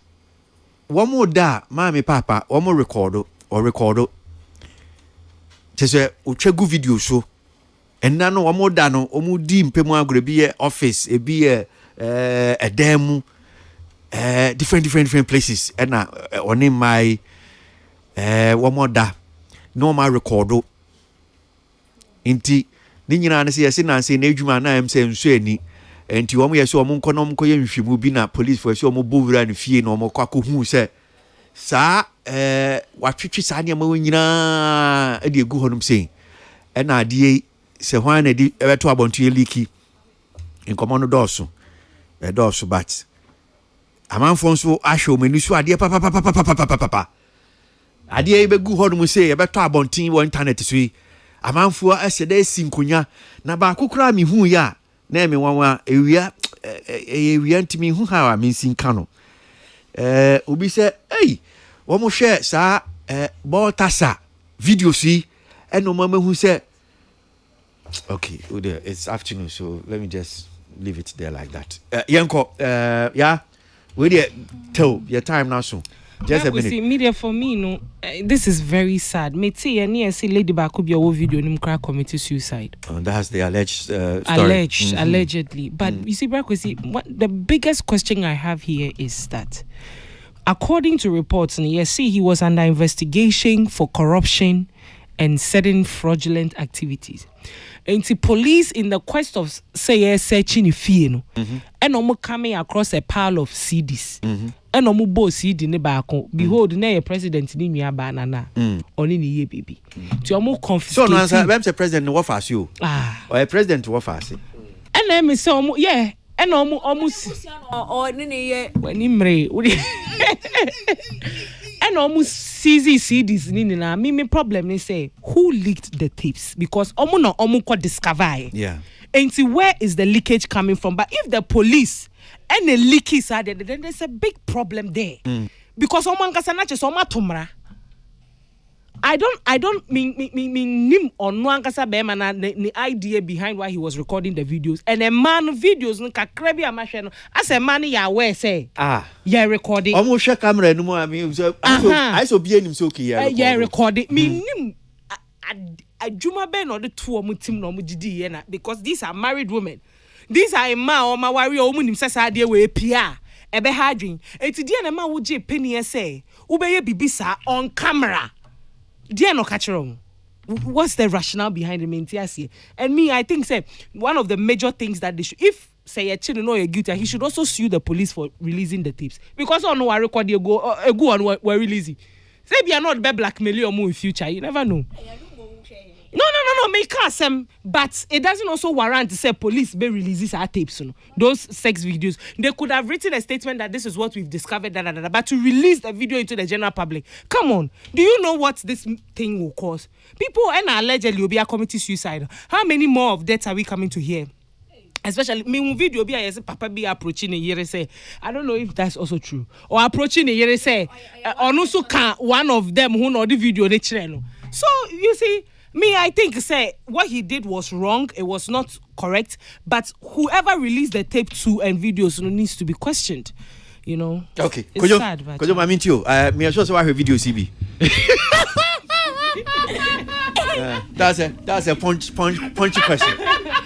S1: one more da, mommy, papa, one more record. Just a uchegu video show. And now one more dano, omu dim pemo be office, be a demo, different places. And on in my one more da, no my record. Inti, Nina and say, Najuma, I am saying, Sweni, and to one way so among Konom Koyam, she will be not police for so more bover and fear no more quaku who said, Sir, what chichi sanya moina, a dear good home saying, and idea. Se hwan na di ebeto abonto leaky in common dorso but amanfo nso ahwe omani so ade papa ade e begu ho no say ebeto abontin wo internet so yi amanfo asede sinkonya na ba kokora mi hu ya na me wanwa ewia ntimi hu ha mi sinka no obi se wo mo hwe sa boltasa video si eno mama hu se. Okay, it's afternoon, so let me just leave it there like that. Yanko, we tell your time now soon. Just a minute.
S11: See, media for me, no, this is very sad. Me see, and see, Lady Bakubia video nimkra committed suicide.
S1: That's the alleged story.
S11: Allegedly. But you see, what the biggest question I have here is that, according to reports, he was under investigation for corruption and certain fraudulent activities. And the police, in the quest of searching if you and coming across a pile of CDs, and bo CD ne baako. Behold, na president ni nua banana. Oni ni ye baby. To more confiscate. So no answer.
S1: I'm the president what fast you? Or a president what fast?
S11: And then me say and almost
S8: or ni ye
S11: when imre. And almost CDs nina. Me problem is say who leaked the tapes because omu ko discover.
S1: Yeah.
S11: And see where is the leakage coming from? But if the police and the leakers are there, then there's a big problem there. Because oman kasana che soma tumra. I don't mean nim on no ankasa be man the idea behind why he was recording the videos. And a man videos no kakrebi amahwe as a man ya aware say yeah recording.
S1: Almost share camera no more I mean so I so be him so okay
S11: yeah recording. Me nim adwuma be no the two omu team no omu gidi na because these are married women. These are a man or my warrior omu nim say say we pia ebe hadwin. Enti dia na ma wo je penny say ubeye bibisa on camera. Dear no catch wrong. What's the rationale behind the and me, I think say one of the major things that they should, if say a children know you're guilty, he should also sue the police for releasing the tapes because on no record you go on we're releasing. Say be are not be blackmail or more in future. You never know. No, make us but it doesn't also warrant to say police be releases our tapes, those sex videos. They could have written a statement that this is what we've discovered, but to release the video into the general public, come on, do you know what this thing will cause? People and allegedly will be committing suicide. How many more of deaths are we coming to hear? Especially me video be I say papa be approaching a year say I don't know if that's also true or approaching a year say on also can one of them who know the video they channel. So you see. Me, I think, say, what he did was wrong. It was not correct. But whoever released the tape to and videos needs to be questioned. You know?
S1: Okay.
S11: It's sad, but...
S1: Could you mean to you? Me, I should say, video CB. That's a punchy question.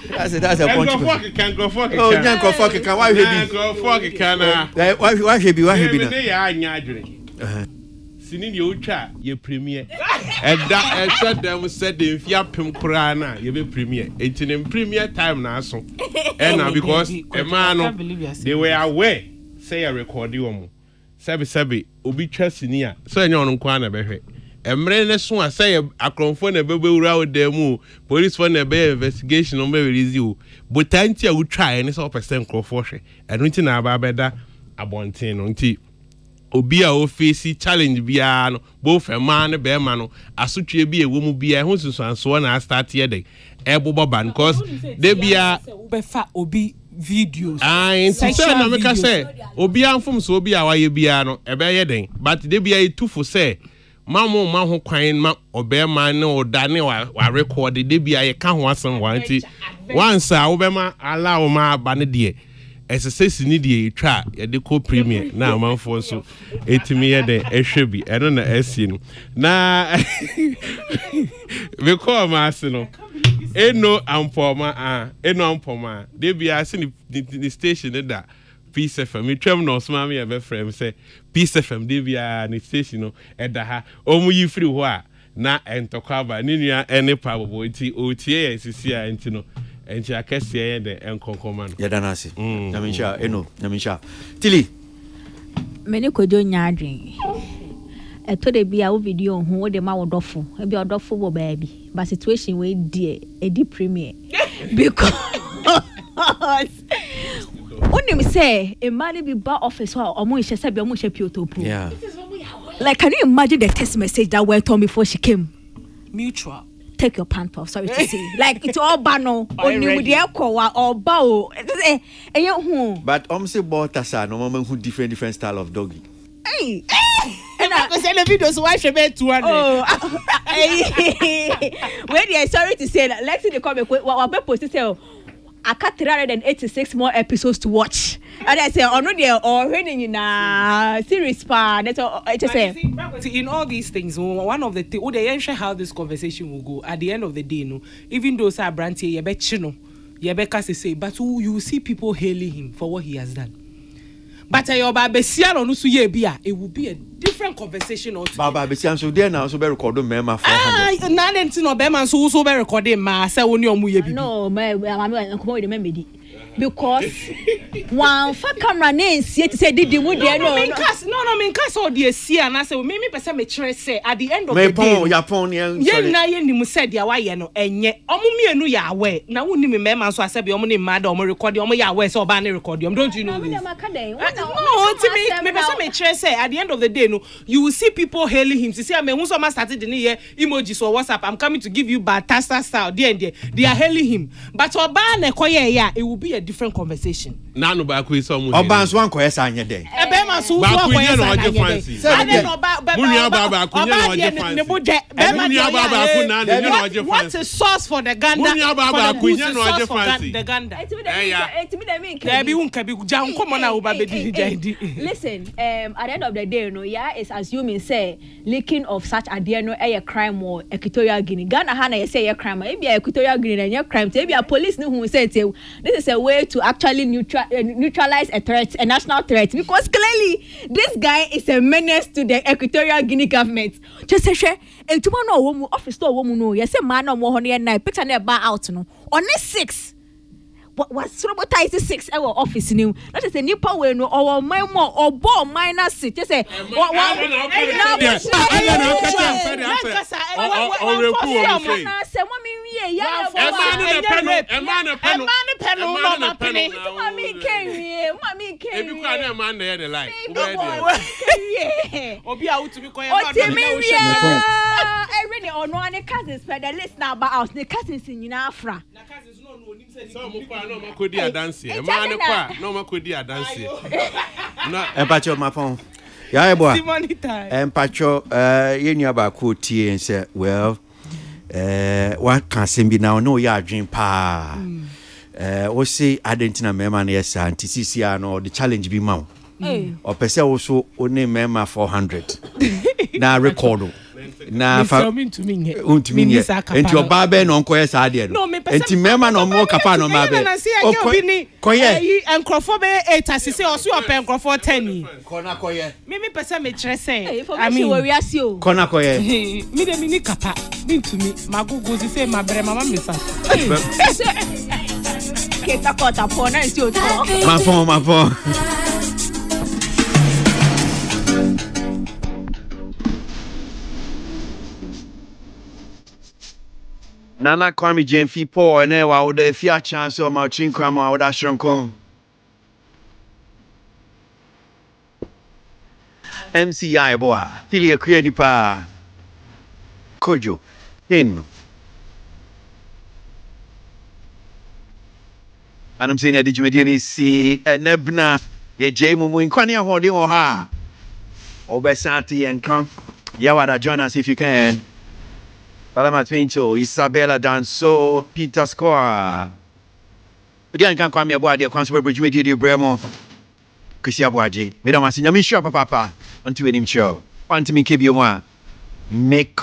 S1: That's a punchy question.
S7: Can go fuck it.
S1: Oh, can go fuck it. Why should be? Why
S7: Sinin you chat ye premier and that said them said the fia pim prana ye be premier it's in premier time now so and now because a man they were aware say a record you sebi obi twa sinia so enye on kwa na behwe emre ne so say akronfo na bebe wura wo dem police for na be investigation on be release you but anti a wo try any so percent krofo hwe eno nti na aba beda abonten no nti obi a ofisi challenge bia no both a man be man no asotwe bi ewo mu bia ho susuanso na start here dey ebobo ban cause they bia
S11: befa obi videos
S7: into say na make say obi anfom so obi a waye bia no ebe ye den but they bia etu for say Mamo ma ho kwan ma obema ne odane wa record de bia ye ka ho asem wanti once a obema allow ma ba ne de esese ni de twa ye de ko premier na amanfo so etimi ye de ehwe bi eno na asi no na we call ma ase no eno ampoma de bia se ni station da Peace FM. Me twem no so ma me be frame say Peace FM de bia ni station no eda ha omu yi free ho a na entokwa ba ni nua ene pa bobo ti otie ye sisi a enti no enti akese ye de enkonkoma no.
S1: Ya dana se. Nyamisha eno nyamisha. Tili.
S8: Mene kojo nyaadwen. Eto de bia wo video ho de ma wodofo. E bia wodofo bo baabi. But situation we die edi premier. Because Onim say a man be bar office or omo she say be omo she piotopo.
S1: Yeah.
S8: Like can you imagine the text message that went on before she came?
S11: Mutual.
S8: Take your pants off, sorry to say. Like it's all bano. Onim with the echo or bow.
S1: But say Baltasar no man who different style of doggy.
S8: Hey.
S11: And I send the videos why she bet 200.
S8: Oh. Wait, yeah, sorry to say that. Let's see the comment what post say I got 386 more episodes to watch. And I say, oh no, they're already in a series pa. That's all I just say.
S11: In all these things, one of the things, they ensure how this conversation will go. At the end of the day, no, even though Sir Branty, you bet chino, you bet say, but you see people hailing him for what he has done. But your Babesian on Usuye Bia, it will be a different conversation altogether.
S1: Baba Besian so there now so be record mema 400.
S11: No Bema so be recording ma say woni omuye bibi.
S8: No, I'm come with the because one for camera name see to say did mu there no.
S11: No, me cast all the see and I say me person me chere say at the end of the day.
S1: Me Japan
S11: ye na ye ni mu say dia wa ye no enye. Omo mienu ya aware. Na woni me mema so asabe omo ni mad omo record omo ya aware so oba na record don't you know this? No, me person me chere say at the end of the day no you will see people hailing him. See me who so ma started the year emojis or WhatsApp I'm coming to give you batasta style there and there. They are hailing him. But oba na koye ya it will be a different conversation.
S7: Nanu ba ku iso mu.
S1: Oba so anko yesa anye den.
S11: E be ma so so anko yesa anye den.
S7: Ade no ba munia ba ku nya no oje fancy. Munia ba ku na no nya no oje fancy.
S11: What's the source for the ganda?
S7: Munia ba ku nya no oje fancy.
S11: The ganda.
S8: Etimi da mean.
S11: There be unka bi jan komo na oba be di jandi.
S8: Listen, at the end of the day no yeah is assuming say leaking of such adeno a crime or Equatorial Guinea. Ghana ha na say a crime. E be Equatorial Guinea na crime. E be police no who say this is a way to actually neutralize a threat, a national threat, because clearly this guy is a menace to the Equatorial Guinea government. Just say, and tomorrow no office store woman no, yes, a man no more honey and night picture near bar out no. On this 6. What traumatized 6 hour office new? That is a new power no or my more or ball minus it. Just say
S7: no makodi adanse e ma ne kwa no makodi adanse na
S1: empacho my phone ya ebo empacho ye nua ba ko tie say well what can say be now no ya adwen pa o say identity mema na yes anti CCR no the challenge be ma o pese wo so oni mema 400 na record na fa untumi nye enti oba be no nko yesa ade no enti mema no mo kapa no ma be koye
S11: enkrofo be 8 asise o so open enkrofo 10
S1: kona koye
S11: me pesa me kire say
S8: I mean we asi o
S1: kona koye
S11: me de mini kapa ntumi magogo si say mabre mama me sa
S8: keta kota pona nsi o to
S1: ma phone Nana Kwame Jenfi Paul and I would the fear chance of my chin crama would ashrankon. MCI boy, Filia Credipa Kojo, him. And I'm saying that did you mediani see a nebna, ye jamu in Quania holding or ha. Obesanti and come. Yawada, join us if you can. Palama Twinto, Isabella Danso, Peter Score. Again, can't come here, boy, dear, Constable Bridge, we did you, Bremo. Kisia Boaji. We don't want to see you, Papa, until him show. Want to me, keep you one. Make